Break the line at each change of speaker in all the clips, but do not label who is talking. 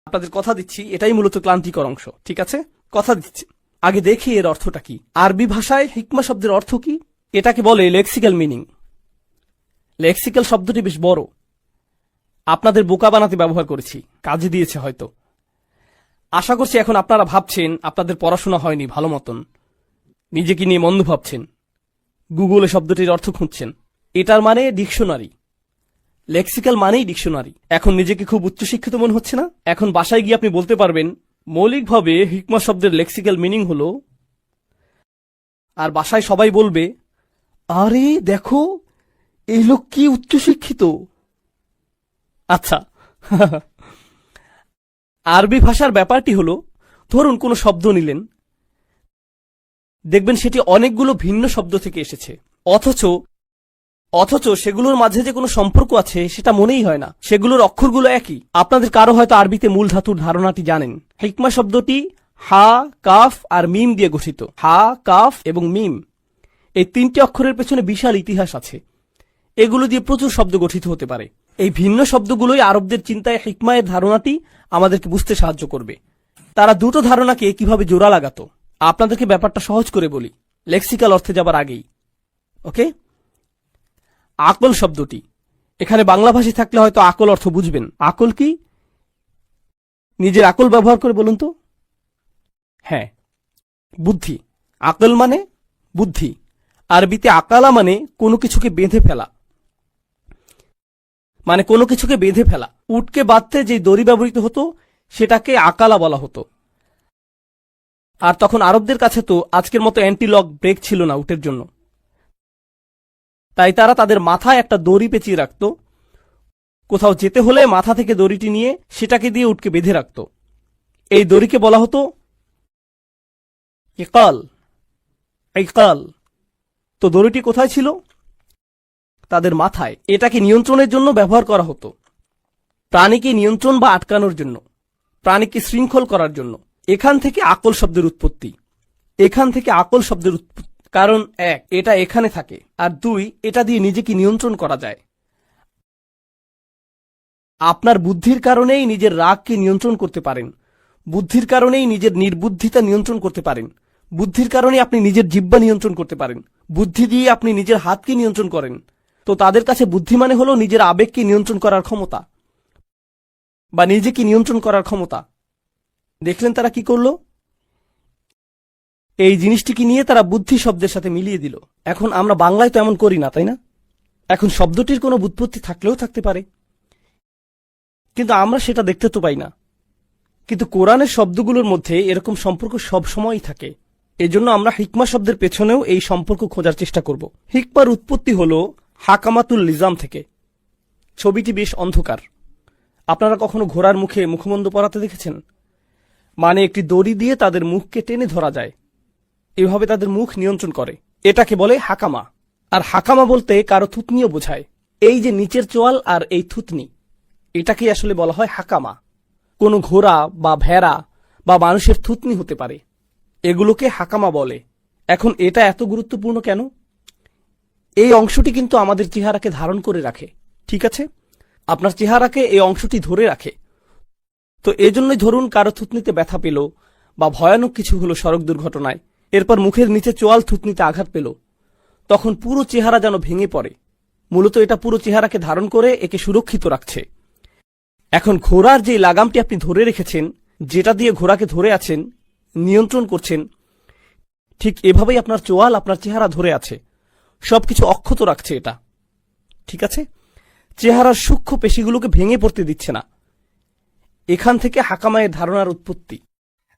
আপনাদের কথা দিচ্ছি এটাই মূলত ক্লান্তিকর অংশ, ঠিক আছে? কথা দিচ্ছি, আগে দেখি এর অর্থটা কি। আরবি ভাষায় হিকমা শব্দের অর্থ কি? এটাকে বলে লেক্সিক্যাল মিনিং। লেক্সিক্যাল শব্দটি বেশ বড়, আপনাদের বোকা বানাতে ব্যবহার করেছি, কাজে দিয়েছে হয়তো। আশা করছি এখন আপনারা ভাবছেন আপনাদের পড়াশোনা হয়নি ভালো মতন, নিজেকে নিয়ে মন্দ ভাবছেন, গুগলে শব্দটির অর্থ খুঁজছেন। এটার মানে ডিকশনারি, লেক্সিক্যাল মানেই ডিকশনারি। এখন নিজেকে খুব উচ্চশিক্ষিত মনে হচ্ছে না? এখন বাসায় গিয়ে আপনি বলতে পারবেন মৌলিকভাবে হিকমা শব্দের লেক্সিক্যাল মিনিং হলো, আর বাসায় সবাই বলবে আরে দেখো এই লোক কি উচ্চশিক্ষিত। আচ্ছা, আরবি ভাষার ব্যাপারটি হলো, ধরুন কোনো শব্দ নিলেন, দেখবেন সেটি অনেকগুলো ভিন্ন শব্দ থেকে এসেছে, অথচ সেগুলোর মাঝে যে কোনো সম্পর্ক আছে সেটা মনেই হয় না, সেগুলোর অক্ষরগুলো একই। আপনাদের কারো হয়তো আরবিতে মূল ধাতুর ধারণাটি জানেন। হিকমা শব্দটি হা, কাফ আর মিম দিয়ে গঠিত। হা, কাফ এবং মিম, এই তিনটি অক্ষরের পেছনে বিশাল ইতিহাস আছে। এগুলো দিয়ে প্রচুর শব্দ গঠিত হতে পারে। এই ভিন্ন শব্দগুলোই আরবদের চিন্তায় হিকমায়ের ধারণাটি আমাদেরকে বুঝতে সাহায্য করবে। তারা দুটো ধারণাকে কিভাবে জোড়া লাগাতো, আপনাদেরকে ব্যাপারটা সহজ করে বলি লেক্সিক্যাল অর্থে যাবার আগেই। ওকে, আকল শব্দটি, এখানে বাংলা ভাষী থাকলে হয়তো আকল অর্থ বুঝবেন। আকল কি? নিজের আকল ব্যবহার করে বলুন তো। হ্যাঁ, বুদ্ধি। আকল মানে বুদ্ধি। আরবিতে আকালা মানে কোনো কিছুকে বেঁধে ফেলা, মানে কোনো কিছুকে বেঁধে ফেলা। উটকে বাঁধতে যে দড়ি ব্যবহৃত হতো সেটাকে আকালা বলা হতো। আর তখন আরবদের কাছে তো আজকের মতো অ্যান্টি লক ব্রেক ছিল না উটের জন্য, তাই তারা তাদের মাথায় একটা দড়ি পেঁচিয়ে রাখত। কোথাও যেতে হলে মাথা থেকে দড়িটি নিয়ে সেটাকে দিয়ে উটকে বেঁধে রাখত। এই দড়িকে বলা হতো ইকাল। ইকাল। তো দড়িটি কোথায় ছিল? তাদের মাথায়। এটাকে নিয়ন্ত্রণের জন্য ব্যবহার করা হতো, প্রাণীকে নিয়ন্ত্রণ বা আটকানোর জন্য, প্রাণীকে শৃঙ্খল করার জন্য। এখান থেকে আকল শব্দের উৎপত্তি। এখান থেকে আকল শব্দের উৎপত্তি, কারণ এক, এটা এখানে থাকে, আর দুই, এটা দিয়ে নিজেকে নিয়ন্ত্রণ করা যায়। আপনার বুদ্ধির কারণেই নিজের রাগকে নিয়ন্ত্রণ করতে পারেন, বুদ্ধির কারণেই নিজের নির্বুদ্ধিতা নিয়ন্ত্রণ করতে পারেন, বুদ্ধির কারণে আপনি নিজের জিহ্বা নিয়ন্ত্রণ করতে পারেন, বুদ্ধি দিয়ে আপনি নিজের হাতকে নিয়ন্ত্রণ করেন। তো তাদের কাছে বুদ্ধি মানে হলো নিজের আবেগকে নিয়ন্ত্রণ করার ক্ষমতা বা নিজেকে নিয়ন্ত্রণ করার ক্ষমতা। দেখলেন তারা কি করলো? এই জিনিসটিকে নিয়ে তারা বুদ্ধি শব্দের সাথে মিলিয়ে দিল। এখন আমরা বাংলায় তো এমন করি না, তাই না? এখন শব্দটির কোনো ব্যুৎপত্তি থাকলেও থাকতে পারে, কিন্তু আমরা সেটা দেখতে তো পাই না। কিন্তু কোরআনের শব্দগুলোর মধ্যে এরকম সম্পর্ক সব সময়ই থাকে। এজন্য আমরা হিকমা শব্দের পেছনেও এই সম্পর্ক খোঁজার চেষ্টা করব। হিকমার উৎপত্তি হল হাকামাতুল লিজাম থেকে। ছবিটি বেশ অন্ধকার। আপনারা কখনো ঘোড়ার মুখে মুখমন্দ পরাতে দেখেছেন? মানে একটি দড়ি দিয়ে তাদের মুখকে টেনে ধরা যায়, এভাবে তাদের মুখ নিয়ন্ত্রণ করে। এটাকে বলে হাকামা। আর হাকামা বলতে কারো থুতনিও বোঝায়। এই যে নিচের চোয়াল আর এই থুতনি, এটাকে আসলে বলা হয় হাকামা। কোনো ঘোড়া বা ভেড়া বা মানুষের থুতনি হতে পারে, এগুলোকে হাকামা বলে। এখন এটা এত গুরুত্বপূর্ণ কেন? এই অংশটি কিন্তু আমাদের চেহারাকে ধারণ করে রাখে, ঠিক আছে? আপনার চেহারাকে এই অংশটি ধরে রাখে। তো এজন্যই ধরুন কারো থুতনিতে ব্যথা পেল বা ভয়ানক কিছু হলো সড়ক দুর্ঘটনায়, এরপর মুখের নিচে চোয়াল থুতনিতে আঘাত পেল, তখন পুরো চেহারা যেন ভেঙে পড়ে। মূলত এটা পুরো চেহারাকে ধারণ করে একে সুরক্ষিত রাখছে। এখন ঘোড়ার যে লাগামটি আপনি ধরে রেখেছেন, যেটা দিয়ে ঘোড়াকে ধরে আছেন, নিয়ন্ত্রণ করছেন, ঠিক এভাবেই আপনার চোয়াল আপনার চেহারা ধরে আছে, সবকিছু অক্ষত রাখছে এটা, ঠিক আছে? চেহারার সূক্ষ্ম পেশিগুলোকে ভেঙে পড়তে দিচ্ছে না। এখান থেকে হাকামায়ের ধারণার উৎপত্তি।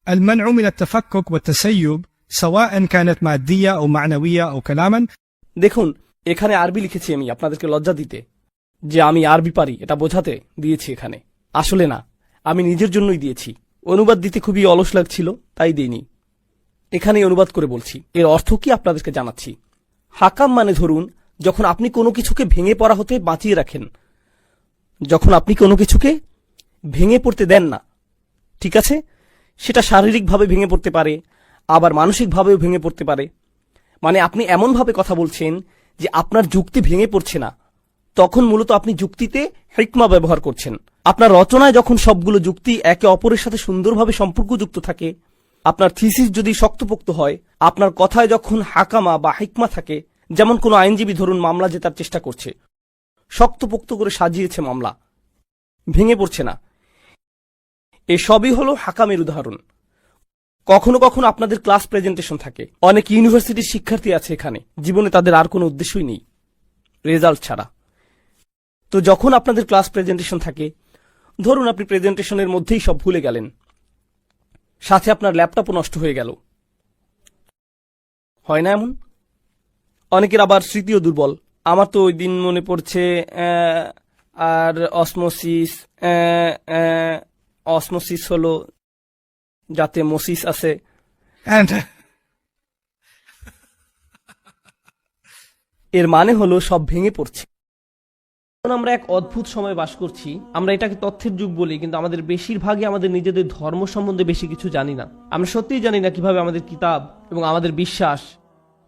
المنع من التفكك والتسيب سواء كانت مادية أو معنوية أو كلاما।
দেখুন, এখানে আরবি লিখেছি আমি আপনাদেরকে লজ্জা দিতে, যে আমি আরবি পারি এটা বোঝাতে দিয়েছি এখানে। আসলে না, আমি নিজের জন্যই দিয়েছি। অনুবাদ দিতে খুবই অলস লাগছিল, তাই দিইনি। এখানেই অনুবাদ করে বলছি। এর অর্থ কি আপনাদেরকে জানাচ্ছি। হাকাম মানে ধরুন যখন আপনি কোনো কিছুকে ভেঙে পড়া হতে বাঁচিয়ে রাখেন, যখন আপনি কোনো কিছুকে ভেঙে পড়তে দেন না, ঠিক আছে? সেটা শারীরিকভাবে ভেঙে পড়তে পারে, আবার মানসিকভাবেও ভেঙে পড়তে পারে। মানে আপনি এমনভাবে কথা বলছেন যে আপনার যুক্তি ভেঙে পড়ছে না, তখন মূলত আপনি যুক্তিতে হিকমা ব্যবহার করছেন। আপনার রচনায় যখন সবগুলো যুক্তি একে অপরের সাথে সুন্দরভাবে সম্পর্কযুক্ত থাকে, আপনার থিসিস যদি শক্তপোক্ত হয়, আপনার কথায় যখন হাকামা বা হিকমা থাকে, যেমন কোনো আইনজীবী ধরুন মামলা জেতার চেষ্টা করছে, শক্তপোক্ত করে সাজিয়েছে মামলা, ভেঙে পড়ছে না, এসবই হলো হাকামের উদাহরণ। কখনো কখনো আপনাদের ক্লাস প্রেজেন্টেশন থাকে, অনেক ইউনিভার্সিটির শিক্ষার্থী আছে এখানে, জীবনে তাদের আর কোনো উদ্দেশ্যই নেই রেজাল্ট ছাড়া। তো যখন আপনাদের ক্লাস প্রেজেন্টেশন থাকে, ধরুন আপনি প্রেজেন্টেশনের মধ্যেই সব ভুলে গেলেন, সাথে আপনার ল্যাপটপও নষ্ট হয়ে গেল, হয় না এমন? অনেকের আবার স্মৃতিও দুর্বল। আমার তো ওই দিন মনে পড়ছে আর অসমোসিস, অসমোসিস হলো যাতে মোসিস আছে।
And
এর মানে হলো সব ভেঙে পড়ছে। এখন আমরা এক অদ্ভুত সময় বাস করছি। আমরা এটাকে তথ্যের যুগ বলি, কিন্তু আমাদের বেশিরভাগই আমাদের নিজেদের ধর্ম সম্বন্ধে বেশি কিছু জানি না। আমরা সত্যিই জানি না কিভাবে আমাদের কিতাব এবং আমাদের বিশ্বাস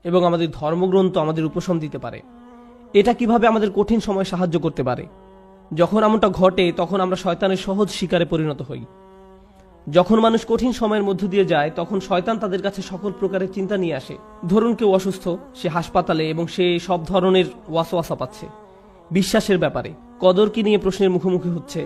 এবং আমাদের ধর্মগ্রন্থ আমাদের উপশম দিতে পারে। এটা কিভাবে আমাদের কঠিন সময় সাহায্য করতে পারে। যখন এমনটা ঘটে তখন আমরা শয়তানের সহজ শিকারে পরিণত হই। যখন মানুষ কঠিন সময়ের মধ্য দিয়ে যায়, তখন শয়তান তাদের কাছে সকল প্রকারের চিন্তা নিয়ে আসে। ধরুন কেউ অসুস্থ, সে হাসপাতালে এবং সে সব ধরনের ওয়াসওয়াসা পাচ্ছে বিশ্বাসের ব্যাপারে, কদরকে নিয়ে প্রশ্নের মুখোমুখি হচ্ছে,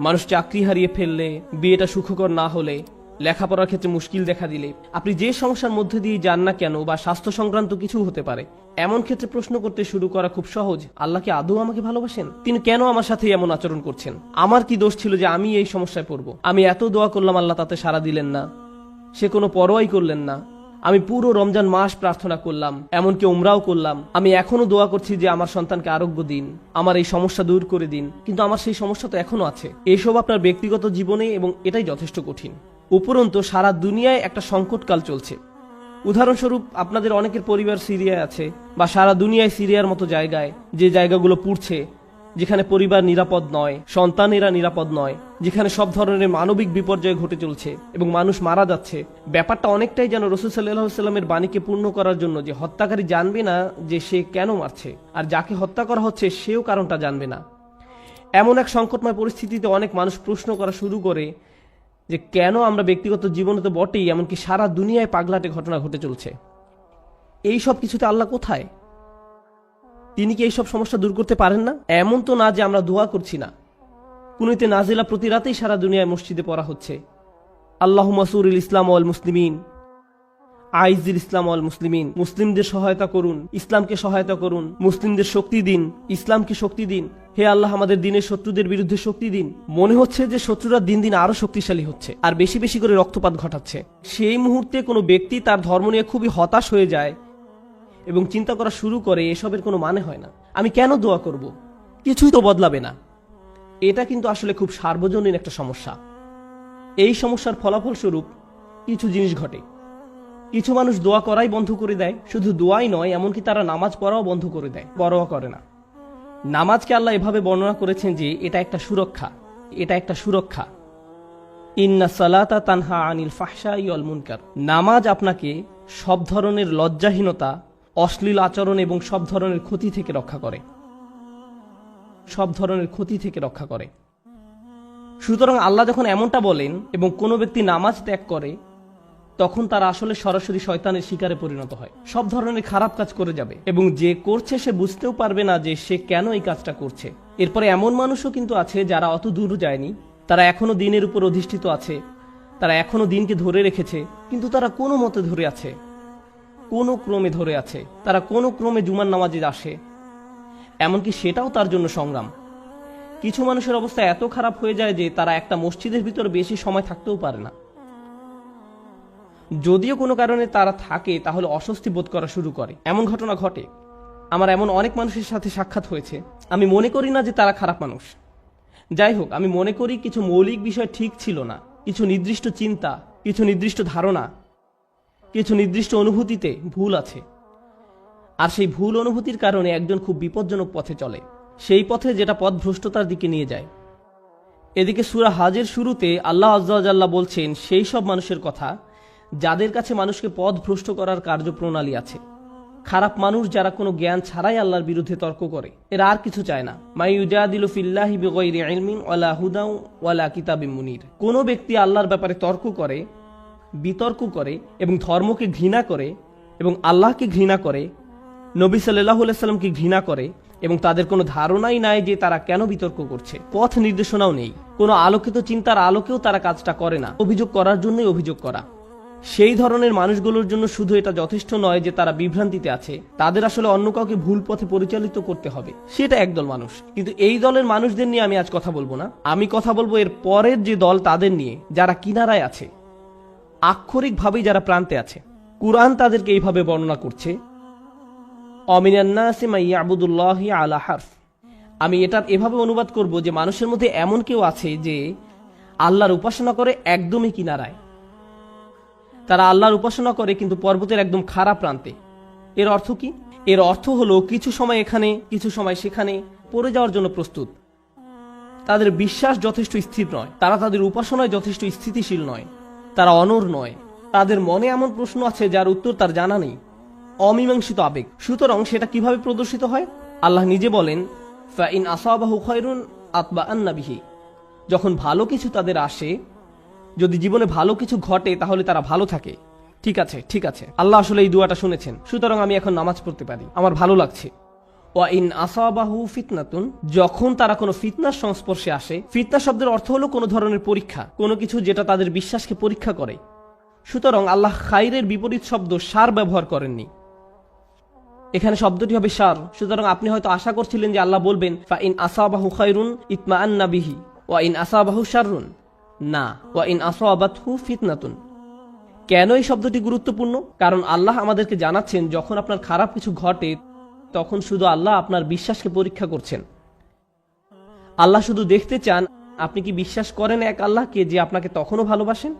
মানুষ চাকরি হারিয়ে ফেললে, বিয়েটা সুখকর না হলে, লেখাপড়ার ক্ষেত্রে মুশকিল দেখা দিলে, আপনি যে সমস্যার মধ্যে দিয়ে যান না কেন, বা স্বাস্থ্য সংক্রান্ত কিছু হতে পারে, এমন ক্ষেত্রে প্রশ্ন করতে শুরু করা খুব সহজ। আল্লাহ কি আদৌ আমাকে ভালোবাসেন? তিনি কেন আমার সাথে এমন আচরণ করছেন? আমার কি দোষ ছিল যে আমি এই সমস্যায় পড়ব? আমি এত দোয়া করলাম, আল্লাহ তাতে সাড়া দিলেন না, সে কোনো পরোয়াই করলেন না। আমি পুরো রমজান মাস প্রার্থনা করলাম, এমনকি উমরাও করলাম, আমি এখনো দোয়া করছি যে আমার সন্তানকে আরোগ্য দিন, আমার এই সমস্যা দূর করে দিন, কিন্তু আমার সেই সমস্যা তো এখনো আছে। এসব আপনার ব্যক্তিগত জীবনে, এবং এটাই যথেষ্ট কঠিন। উপরন্তু সারা দুনিয়ায় একটা সংকটকাল চলছে। উদাহরণস্বরূপ আপনাদের অনেকের পরিবার সিরিয়ায় আছে, বা সারা দুনিয়ায় সিরিয়ার মতো জায়গায়, যে জায়গাগুলো পুড়ছে, যেখানে পরিবার নিরাপদ নয়, সন্তানেরা নিরাপদ নয়, যেখানে সব ধরনের মানবিক বিপর্যয় ঘটে চলছে এবং মানুষ মারা যাচ্ছে। ব্যাপারটা অনেকটাই যেন রাসূল সাল্লাল্লাহু আলাইহি ওয়াসাল্লামের বাণীকে পূর্ণ করার জন্য, যে হত্যাকারী জানবে না যে সে কেন মারছে, আর যাকে হত্যা করা হচ্ছে সেও কারণটা জানবে না। এমন এক সংকটময় পরিস্থিতিতে অনেক মানুষ প্রশ্ন করা শুরু করে যে কেন আমরা ব্যক্তিগত জীবনে তো বটেই, এমনকি সারা দুনিয়ায় পাগলাটে ঘটনা ঘটে চলছে। এই সব কিছুতে আল্লাহ কোথায়? তিনি কি এইসব সমস্যা দূর করতে পারেন না? এমন তো না যে আমরা দোয়া করছি না। কুনুতে নাজিলা প্রতি রাতেই সারা দুনিয়ায় মসজিদে পড়া হচ্ছে, আল্লাহুম্মা সুরিল ইসলাম ওয়াল মুসলিমিন, আইজিল ইসলাম ওয়াল মুসলিমিন, মুসলিমদের সহায়তা করুন, ইসলামকে সহায়তা করুন, মুসলিমদের শক্তি দিন, ইসলামকে শক্তি দিন, হে আল্লাহ আমাদের দিনের শত্রুদের বিরুদ্ধে শক্তি দিন। মনে হচ্ছে যে শত্রুরা দিন দিন আরো শক্তিশালী হচ্ছে আর বেশি বেশি করে রক্তপাত ঘটাচ্ছে। সেই মুহূর্তে কোনো ব্যক্তি তার ধর্ম নিয়ে খুবই হতাশ হয়ে যায় এবং চিন্তা করা শুরু করে এসবের কোনো মানে হয় না, আমি কেন দোয়া করব, কিছুই তো বদলাবে না। এটা কিন্তু আসলে খুব সার্বজনীন একটা সমস্যা। এই সমস্যার ফলাফল স্বরূপ কিছু জিনিস ঘটে। কিছু মানুষ দোয়া করাই বন্ধ করে দেয়, শুধু দোয়াই নয়, এমনকি তারা নামাজ পড়াও বন্ধ করে দেয়, পরোয়া করে না। নামাজকে আল্লাহ এভাবে বর্ণনা করেছেন যে এটা একটা সুরক্ষা, এটা একটা সুরক্ষা। ইন্না সালাতা তানহা আনিল ফাহশাই ওয়াল মুনকার। নামাজ আপনাকে সব ধরনের লজ্জাহীনতা, অশ্লীল আচরণ এবং সব ধরনের ক্ষতি থেকে রক্ষা করে, সব ধরনের ক্ষতি থেকে রক্ষা করে। সুতরাং আল্লাহ যখন এমনটা বলেন এবং কোনো ব্যক্তি নামাজ ত্যাগ করে, তখন তারা আসলে সরাসরি শয়তানের শিকারে পরিণত হয়, সব ধরনের খারাপ কাজ করে যাবে এবং যে করছে সে বুঝতেও পারবে না যে সে কেন এই কাজটা করছে। এরপরে এমন মানুষও কিন্তু আছে যারা অত দূর যায়নি, তারা এখনো দিনের উপর অধিষ্ঠিত আছে, তারা এখনো দিনকে ধরে রেখেছে, কিন্তু তারা কোনো মতে ধরে আছে, কোনো ক্রমে ধরে আছে, তারা কোনো ক্রমে জুমার নামাজে আসে, এমনকি সেটাও তার জন্য সংগ্রাম। কিছু মানুষের অবস্থা এত খারাপ হয়ে যায় যে তারা একটা মসজিদের ভিতর বেশি সময় থাকতেও পারে না। যদিও কোনো কারণে তারা থাকে, তাহলে অস্বস্তি বোধ করা শুরু করে। এমন ঘটনা ঘটে। আমার এমন অনেক মানুষের সাথে সাক্ষাৎ হয়েছে। আমি মনে করি না যে তারা খারাপ মানুষ, যাই হোক, আমি মনে করি কিছু মৌলিক বিষয় ঠিক ছিল না, কিছু নির্দিষ্ট চিন্তা, কিছু নির্দিষ্ট ধারণা, কিছু নির্দিষ্ট অনুভূতিতে ভুল আছে। আর সেই ভুল অনুভূতির কারণে একজন খুব বিপজ্জনক পথে চলে, সেই পথে যেটা পথ ভ্রষ্টতার দিকে নিয়ে যায়। এদিকে সূরা হাজের শুরুতে আল্লাহ আজ্জা ওয়া জাল্লা বলছেন সেই সব মানুষের কথা যাদের কাছে মানুষকে পথ ভ্রষ্ট করার কার্যপ্রণালী আছে। খারাপ মানুষ যারা কোনো জ্ঞান ছাড়াই আল্লাহর বিরুদ্ধে তর্ক করে, এরা আর কিছু চায় না। মাই ইউজাদিলু ফিল্লাহি বিগাইরি ইলমিন ওয়ালা হুদাও ওয়ালা কিতাবিম মুনির। কোনো ব্যক্তি আল্লাহর ব্যাপারে তর্ক করে, বিতর্ক করে এবং ধর্মকে ঘৃণা করে এবং আল্লাহকে ঘৃণা করে, নবী সাল্লাল্লাহু আলাইহি সাল্লামকে ঘৃণা করে এবং তাদের কোনো ধারণাই নাই যে তারা কেন বিতর্ক করছে, পথ নির্দেশনাও নেই, কোনো আলোকিত চিন্তার আলোকেও তারা কাজটা করে না, অভিযোগ করার জন্যই অভিযোগ করা। সেই ধরনের মানুষগুলোর জন্য শুধু এটা যথেষ্ট নয় যে তারা বিভ্রান্তিতে আছে, তাদের আসলে অন্য কাউকে ভুল পথে পরিচালিত করতে হবে। সেটা একদল মানুষ। কিন্তু এই দলের মানুষদের নিয়ে আমি আজ কথা বলবো না, আমি কথা বলবো এর পরের যে দল তাদের নিয়ে, যারা কিনারায় আছে, আক্ষরিকভাবেই যারা প্রান্তে আছে। কুরআন তাদেরকে এইভাবে বর্ণনা করছে, অমিনান নাসি মান ইয়াবুদুল্লাহি আলা হারফ। আমি এটা এভাবে অনুবাদ করব যে মানুষের মধ্যে এমন কেউ আছে যে আল্লাহর উপাসনা করে একদমই কিনারায়। তারা আল্লাহর উপাসনা করে কিন্তু পর্বতের একদম খারাপ প্রান্তে। এর অর্থ কি? এর অর্থ হলো কিছু সময় এখানে কিছু সময় সেখানে পড়ে যাওয়ার জন্য প্রস্তুত। তাদের বিশ্বাস যথেষ্ট স্থির নয়, তারা তাদের উপাসনায় যথেষ্ট স্থিতিশীল নয়, তারা অনড় নয়, তাদের মনে এমন প্রশ্ন আছে যার উত্তর তার জানা নেই, অমীমাংসিত আবেগ। সুতরাং সেটা কিভাবে প্রদর্শিত হয়? আল্লাহ নিজে বলেন, ফাইন আসাবাহু খায়রুন আতবাআন্না বিহি। যখন ভালো কিছু তাদের আসে, যদি জীবনে ভালো কিছু ঘটে তাহলে তারা ভালো থাকে। ঠিক আছে, ঠিক আছে, আল্লাহ আসলে এই দুয়াটা শুনেছেন, সুতরাং আমি এখন নামাজ পড়তে পারি, আমার ভালো লাগছে। ওয়াইন আসাবাহু ফিতনাতুন, যখন তারা কোনো ফিতনার সংস্পর্শে আসে, ফিতনা শব্দের অর্থ হলো কোনো ধরনের পরীক্ষা, কোনো কিছু যেটা তাদের বিশ্বাসকে পরীক্ষা করে। সুতরাং আল্লাহ খাইরের বিপরীত শব্দ সার ব্যবহার করেননি, এখানে শব্দটি হবে সার। সুতরাং আপনি হয়তো আশা করছিলেন যে আল্লাহ বলবেন ফাইন আসাবাহু খায়রুন ইতমাআন্না বিহি ওয়াইন আসাবাহু শাররুন। না, ওয়াইন আসাবাতহু ফিতনাতুন। কেন এই শব্দটি গুরুত্বপূর্ণ? কারণ আল্লাহ আমাদেরকে জানাচ্ছেন যখন আপনার খারাপ কিছু ঘটে তখন শুধু আল্লাহ আপনার বিশ্বাসকে পরীক্ষা করছেন। আল্লাহ শুধু দেখতে চান আপনি কি বিশ্বাস করেন এক আল্লাহকে যে আপনাকে তখনও ভালোবাসেন,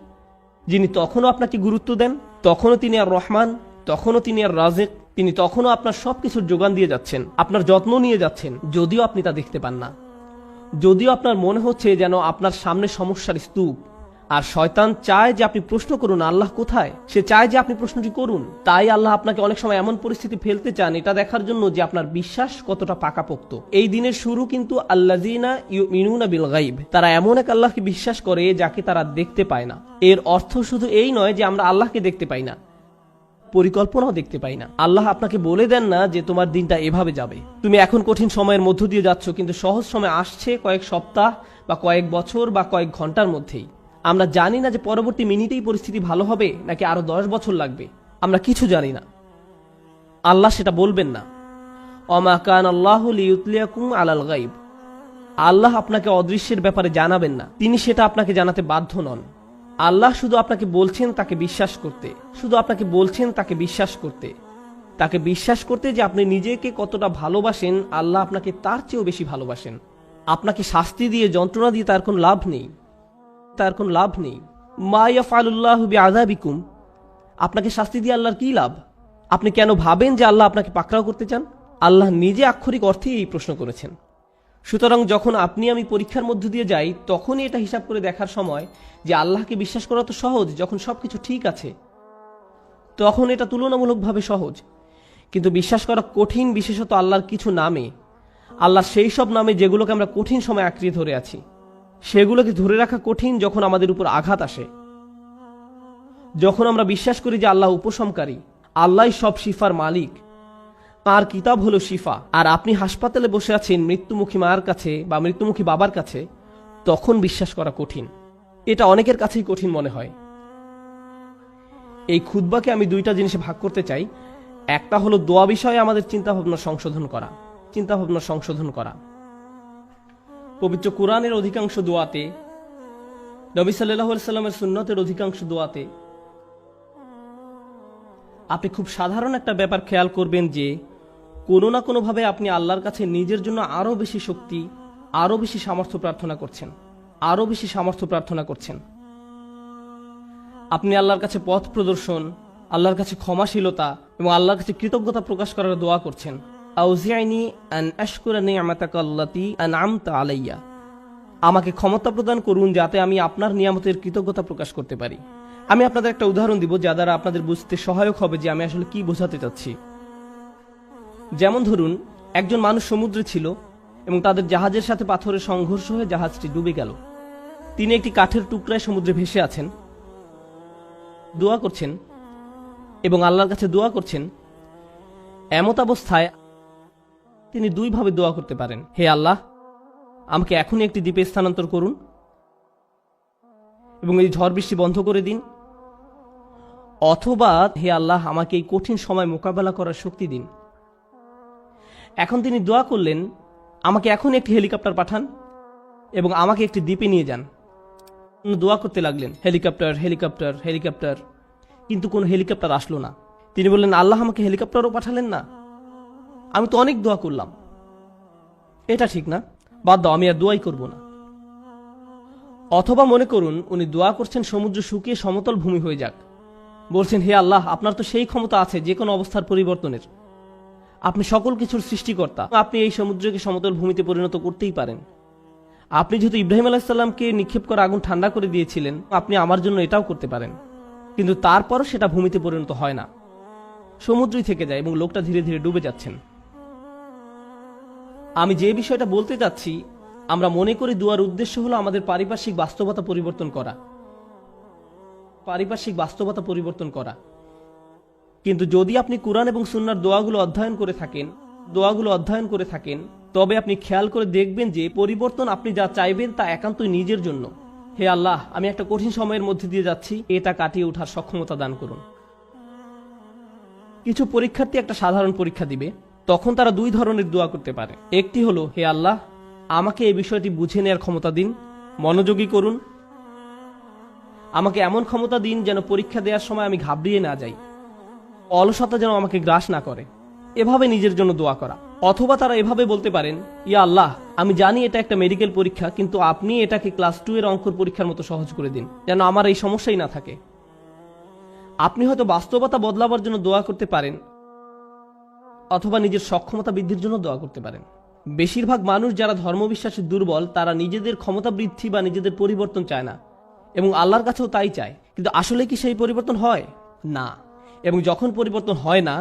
যিনি তখনও আপনাকে গুরুত্ব দেন, তখনও তিনি আর রহমান, তখনও তিনি আর রাজেক, তিনি তখনও আপনার সবকিছুর যোগান দিয়ে যাচ্ছেন, আপনার যত্ন নিয়ে যাচ্ছেন, যদিও আপনি তা দেখতে পান না, যদিও আপনার মনে হচ্ছে যেন আপনার সামনে সমস্যার স্তূপ। আর শয়তান চায় যে আপনি প্রশ্ন করুন আল্লাহ কোথায়, সে চায় যে আপনি প্রশ্নটি করুন। তাই আল্লাহ আপনাকে অনেক সময় এমন পরিস্থিতি ফেলতে চান এটা দেখার জন্য যে আপনার বিশ্বাস কতটা পাকাপোক্ত। এই দিনের শুরু কিন্তু আল্লাযিনা ইউমিনুনা বিল গায়ব, তারা এমন এক আল্লাহকে বিশ্বাস করে যাকে তারা দেখতে পায় না। এর অর্থ শুধু এই নয় যে আমরা আল্লাহকে দেখতে পাই না, পরিকল্পনাও দেখতে পাই না। আল্লাহ আপনাকে বলে দেন না যে তোমার দিনটা এভাবে যাবে, তুমি এখন কঠিন সময়ের মধ্য দিয়ে যাচ্ছ, কিন্তু সহজ সময় আসছে কয়েক সপ্তাহ বা কয়েক বছর বা কয়েক ঘন্টার মধ্যেই। আমরা জানি না যে পরবর্তী মিনিটেই পরিস্থিতি ভালো হবে নাকি আরো 10 বছর লাগবে, আমরা কিছু জানি না। আল্লাহ সেটা বলবেন না। ওমা কান আল্লাহু লিইউতলিয়াকুম আলাল গায়ব, আল্লাহ আপনাকে অদৃশ্যের ব্যাপারে জানাবেন না, তিনি সেটা আপনাকে জানাতে বাধ্য নন। আল্লাহ শুধু আপনাকে বলছেন তাকে বিশ্বাস করতে, শুধু আপনাকে বলছেন তাকে বিশ্বাস করতে, তাকে বিশ্বাস করতে যে আপনি নিজেকে কতটা ভালোবাসেন, আল্লাহ আপনাকে তার চেয়েও বেশি ভালোবাসেন। আপনাকে শাস্তি দিয়ে, যন্ত্রণা দিয়ে তার কোনো লাভ নেই, তার কোনো লাভ নেই। মা ইয়াফআলুল্লাহু বিআযাবিকুম, আপনাকে শাস্তি দিয়ে আল্লাহর কি লাভ? আপনি কেন ভাবেন যে আল্লাহ আপনাকে পাকড়াও করতে চান? আল্লাহ নিজে আক্ষরিক অর্থেই এই প্রশ্ন করেছেন। সুতরাং যখন আপনি আমি পরীক্ষার মধ্য দিয়ে যাই তখনই এটা হিসাব করে দেখার সময় যে আল্লাহকে বিশ্বাস করা তো সহজ, যখন সবকিছু ঠিক আছে তখন এটা তুলনামূলকভাবে সহজ, কিন্তু বিশ্বাস করা কঠিন, বিশেষত আল্লাহর কিছু নামে, আল্লাহর সেই সব নামে যেগুলোকে আমরা কঠিন সময় আঁকড়ে ধরে আছি। সেগুলোকে ধরে রাখা কঠিন যখন আমাদের উপর আঘাত আসে, যখন আমরা বিশ্বাস করি যে আল্লাহ উপশমকারী, আল্লাহই সব শিফার মালিক, তার কিতাব হলো শিফা, আর আপনি হাসপাতালে বসে আছেন মৃত্যুমুখী মায়ের কাছে বা মৃত্যুমুখী বাবার কাছে, তখন বিশ্বাস করা কঠিন। এটা অনেকের কাছেই কঠিন মনে হয়। এই খুতবাকে আমি দুইটা জিনিসে ভাগ করতে চাই। একটা হলো দোয়া বিষয়ে আমাদের চিন্তাভাবনা সংশোধন করা। পবিত্র কুরআনের অধিকাংশ দোয়াতে, নবী সাল্লাল্লাহু আলাইহি সাল্লামের সুন্নতের অধিকাংশ দোয়াতে আপনি খুব সাধারণ একটা ব্যাপার খেয়াল করবেন যে কোনো না কোনোভাবে আপনি আল্লাহর কাছে নিজের জন্য আরো বেশি শক্তি, আরো বেশি সামর্থ্য প্রার্থনা করছেন। আপনি আল্লাহর কাছে পথ প্রদর্শন, আল্লাহর কাছে ক্ষমাশীলতা এবং আল্লাহর কাছে কৃতজ্ঞতা প্রকাশ করার দোয়া করছেন। আউজিআনি আন আশকুরা নি'মাতাকা আল্লাতী আন'আমতা আলাইয়া, আমাকে ক্ষমতা প্রদান করুন যাতে আমি আপনার নিয়ামতের কৃতজ্ঞতা প্রকাশ করতে পারি। আমি আপনাদের একটা উদাহরণ দিব যা দ্বারা আপনাদের বুঝতে সহায়ক হবে যে আমি আসলে কি বোঝাতে চাচ্ছি। যেমন ধরুন, একজন মানুষ সমুদ্রে ছিল এবং তাদের জাহাজের সাথে পাথরের সংঘর্ষ হয়ে জাহাজটি ডুবে গেল। তিনি একটি কাঠের টুকরায় সমুদ্রে ভেসে আছেন, দোয়া করছেন এবং আল্লাহর কাছে দোয়া করছেন। এমত অবস্থায় তিনি দুইভাবে দোয়া করতে পারেন: হে আল্লাহ, আমাকে এখনই একটি দ্বীপে স্থানান্তর করুন এবং এই ঝড় বৃষ্টি বন্ধ করে দিন, অথবা হে আল্লাহ, আমাকে এই কঠিন সময় মোকাবেলা করার শক্তি দিন। এখন তিনি দোয়া করলেন, আমাকে এখন একটি হেলিকপ্টার পাঠান এবং আমাকে একটি দ্বীপে নিয়ে যান। দোয়া করতে লাগলেন, হেলিকপ্টার হেলিকপ্টার হেলিকপ্টার, কিন্তু কোনো হেলিকপ্টার আসলো না। তিনি বললেন, আল্লাহ, আমাকে হেলিকপ্টারও পাঠালেন না, আমি তো অনেক দোয়া করলাম, এটা ঠিক না, বাদ দাও, আমি আর দোয়াই করব না। অথবা মনে করুন উনি দোয়া করছেন সমুদ্র শুকিয়ে সমতল ভূমি হয়ে যাক, বলছেন, হে আল্লাহ, আপনার তো সেই ক্ষমতা আছে যে কোনো অবস্থার পরিবর্তনের, আপনি সকল কিছুর সৃষ্টিকর্তা, আপনি এই সমুদ্রকে সমতল ভূমিতে পরিণত করতেই পারেন। আপনি যেহেতু ইব্রাহিম আলাইহিসসালামকে নিক্ষেপ করা আগুন ঠান্ডা করে দিয়েছিলেন, আপনি আমার জন্য এটাও করতে পারেন। কিন্তু তারপরও সেটা ভূমিতে পরিণত হয় না, সমুদ্রই থেকে যায় এবং লোকটা ধীরে ধীরে ডুবে যাচ্ছেন। আমি যে বিষয়টা বলতে চাচ্ছি, আমরা মনে করি দুয়ার উদ্দেশ্য হলো আমাদের পারিপার্শ্বিক বাস্তবতা পরিবর্তন করা। কিন্তু যদি আপনি কুরআন এবং সুন্নাহর দোয়াগুলো অধ্যয়ন করে থাকেন, তবে আপনি খেয়াল করে দেখবেন যে পরিবর্তন আপনি যা চাইবেন তা একান্তই নিজের জন্য। হে আল্লাহ, আমি একটা কঠিন সময়ের মধ্যে দিয়ে যাচ্ছি, এটা কাটিয়ে ওঠার সক্ষমতা দান করুন। কিছু পরীক্ষার্থী একটা সাধারণ পরীক্ষা দিবে, তখন তারা দুই ধরনের দোয়া করতে পারে। একটি হলো, হে আল্লাহ, আমাকে এই বিষয়টি বুঝে নেওয়ার ক্ষমতা দিন, মনোযোগী করুন, আমাকে এমন ক্ষমতা দিন যেন পরীক্ষা দেওয়ার সময় আমি ঘাবড়িয়ে না যাই, অলসতা যেন আমাকে গ্রাস না করে, এভাবে নিজের জন্য দোয়া করা। অথবা তারা এভাবে বলতে পারেন, ইয়া আল্লাহ, আমি জানি এটা একটা মেডিকেল পরীক্ষা, কিন্তু আপনি এটাকে ক্লাস 2 এর অঙ্কর পরীক্ষার মতো সহজ করে দিন, যেন আমার এই সমস্যাই না থাকে। আপনি হয়তো বাস্তবতা বদলাবার জন্য দোয়া করতে পারেন, অথবা নিজের সক্ষমতা বৃদ্ধির জন্য দোয়া করতে পারেন। বেশিরভাগ মানুষ যারা ধর্মবিশ্বাসে দুর্বল, তারা নিজেদের ক্ষমতা বৃদ্ধি বা নিজেদের পরিবর্তন চায় না, এবং আল্লাহর কাছেও তাই চায়। কিন্তু আসলে কি সেই পরিবর্তন হয় না? এবং যখন পরিবর্তন হয় না,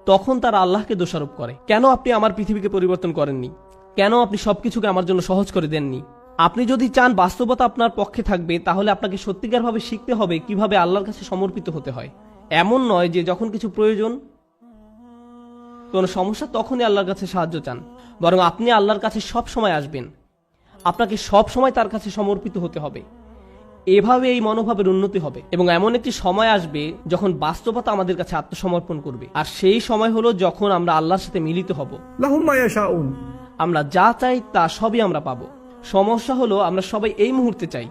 তখন তারা আল্লাহকে দোষারোপ করে, কেন আপনি আমার পৃথিবীকে পরিবর্তন করেননি, কেন আপনি সবকিছুকে আমার জন্য সহজ করে দেননি। আপনি যদি চান বাস্তবতা আপনার পক্ষে থাকবে, তাহলে আপনাকে সত্যিকারভাবে শিখতে হবে কিভাবে আল্লাহর কাছে সমর্পিত হতে হয়। এমন নয় যে যখন কিছু প্রয়োজন, কোনো সমস্যা, তখনই আল্লাহর কাছে সাহায্য চান, বরং আপনি আল্লাহর কাছে সব সময় আসবেন, আপনাকে সব সময় তার কাছে সমর্পিত হতে হবে। এভাবে এই মনোভাবের উন্নতি হবে এবং এমন একটি সময় আসবে যখন বাস্তবতা আমাদের কাছে আত্মসমর্পণ করবে, আর সেই সময় হলো যখন আমরা আল্লাহর সাথে মিলিত হব।
لهم ما يشاءون।
আমরা যা চাই তা সবই আমরা পাবো। সমস্যা হলো আমরা সবাই এই মুহূর্তে চাই।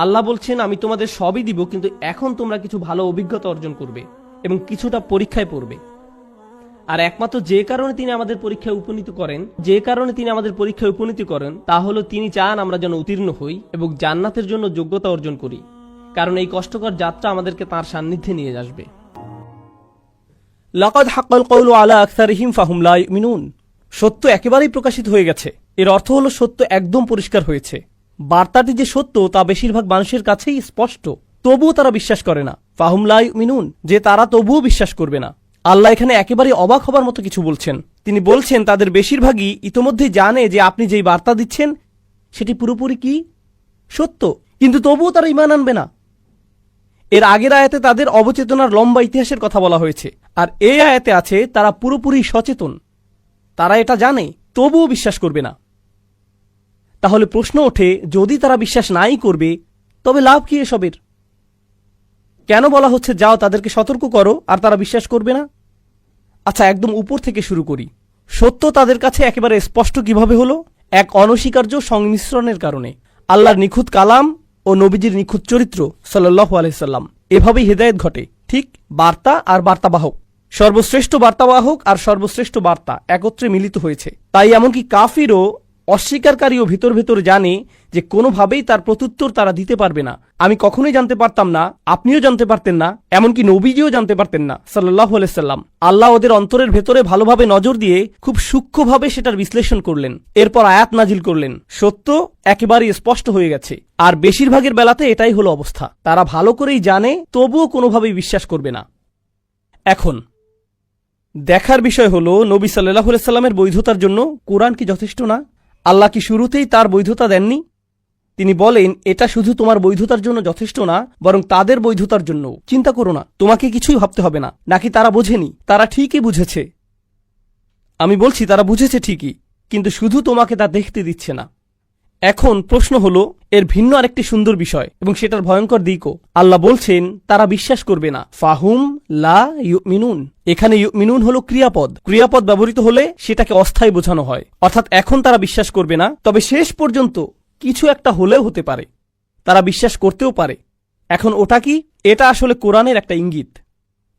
আল্লাহ বলছেন, আমি তোমাদের সবই দিব, কিন্তু এখন তোমরা কিছু ভালো অভিজ্ঞতা অর্জন করবে এবং কিছুটা পরীক্ষায় পড়বে। আর একমাত্র যে কারণে তিনি আমাদের পরীক্ষায় উপনীত করেন তা হলো তিনি চান আমরা যেন উত্তীর্ণ হই এবং জান্নাতের জন্য যোগ্যতা অর্জন করি, কারণ এই কষ্টকর যাত্রা আমাদেরকে তার সান্নিধ্যে নিয়ে আসবে। লাকাদ হাক্কাল কওলু আলা আকসারিহিম ফাহুম লা ইউমিনুন। সত্য একেবারেই প্রকাশিত হয়ে গেছে। এর অর্থ হলো সত্য একদম পরিষ্কার হয়েছে। বার্তাটি যে সত্য তা বেশিরভাগ মানুষের কাছেই স্পষ্ট, তবুও তারা বিশ্বাস করে না। ফাহুম লা ইউমিনুন, যে তারা তবুও বিশ্বাস করবে না। আল্লাহ এখানে একেবারে অবাক হবার মতো কিছু বলছেন। তিনি বলছেন তাদের বেশিরভাগই ইতোমধ্যেই জানে যে আপনি যেই বার্তা দিচ্ছেন সেটি পুরোপুরি কি সত্য, কিন্তু তবুও তারা ঈমান আনবে না। এর আগের আয়াতে তাদের অবচেতনার লম্বা ইতিহাসের কথা বলা হয়েছে, আর এই আয়াতে আছে তারা পুরোপুরি সচেতন, তারা এটা জানে, তবুও বিশ্বাস করবে না। তাহলে প্রশ্ন ওঠে, যদি তারা বিশ্বাস নাই করবে তবে লাভ কি এসবের? কেন বলা হচ্ছে যাও তাদেরকে সতর্ক করো, আর তারা বিশ্বাস করবে না? আচ্ছা, একদম উপর থেকে শুরু করি। সত্য তাদের কাছে একেবারে স্পষ্ট কিভাবে হলো? এক অনস্বীকার্য সংমিশ্রণের কারণে। আল্লাহর নিখুঁত কালাম ও নবীজির নিখুঁত চরিত্র সাল্লাল্লাহু আলাইহি সাল্লাম, এভাবেই হেদায়েত ঘটে। ঠিক বার্তা আর বার্তাবাহক, সর্বশ্রেষ্ঠ বার্তাবাহক আর সর্বশ্রেষ্ঠ বার্তা একত্রে মিলিত হয়েছে। তাই এমনকি কাফিরও, অস্বীকারীও ভিতর ভেতর জানে যে কোনোভাবেই তার প্রত্যুত্তর তারা দিতে পারবে না। আমি কখনোই জানতে পারতাম না, আপনিও জানতে পারতেন না, এমনকি নবীজিও জানতে পারতেন না সাল্লাল্লাহু আলাইহি সাল্লাম। আল্লাহ ওদের অন্তরের ভেতরে ভালোভাবে নজর দিয়ে খুব সূক্ষ্মভাবে সেটার বিশ্লেষণ করলেন, এরপর আয়াত নাজিল করলেন। সত্য একেবারেই স্পষ্ট হয়ে গেছে, আর বেশিরভাগের বেলাতে এটাই হলো অবস্থা। তারা ভালো করেই জানে, তবুও কোনোভাবেই বিশ্বাস করবে না। এখন দেখার বিষয় হলো নবী সাল্লাল্লাহু আলাইহি সাল্লামের বৈধতার জন্য কোরআন কি যথেষ্ট না? আল্লাহ কি শুরুতেই তার বৈধতা দেননি? তিনি বলেন, এটা শুধু তোমার বৈধতার জন্য যথেষ্ট না, বরং তাদের বৈধতার জন্য। চিন্তা করো না, তোমাকে কিছুই ভাবতে হবে না। নাকি তারা বোঝেনি? তারা ঠিকই বুঝেছে। আমি বলছি তারা বুঝেছে ঠিকই, কিন্তু শুধু তোমাকে তা দেখতে দিচ্ছে না। এখন প্রশ্ন হলো, এর ভিন্ন আরেকটি সুন্দর বিষয় এবং সেটার ভয়ঙ্কর দিকও। আল্লাহ বলছেন তারা বিশ্বাস করবে না। ফাহুম লা ইউমিনুন। এখানে ইউমিনুন হলো ক্রিয়াপদ। ক্রিয়াপদ ব্যবহৃত হলে সেটাকে অস্থায়ী বোঝানো হয়, অর্থাৎ এখন তারা বিশ্বাস করবে না, তবে শেষ পর্যন্ত কিছু একটা হলেও হতে পারে, তারা বিশ্বাস করতেও পারে। এখন ওটা কি? এটা আসলে কোরআনের একটা ইঙ্গিত।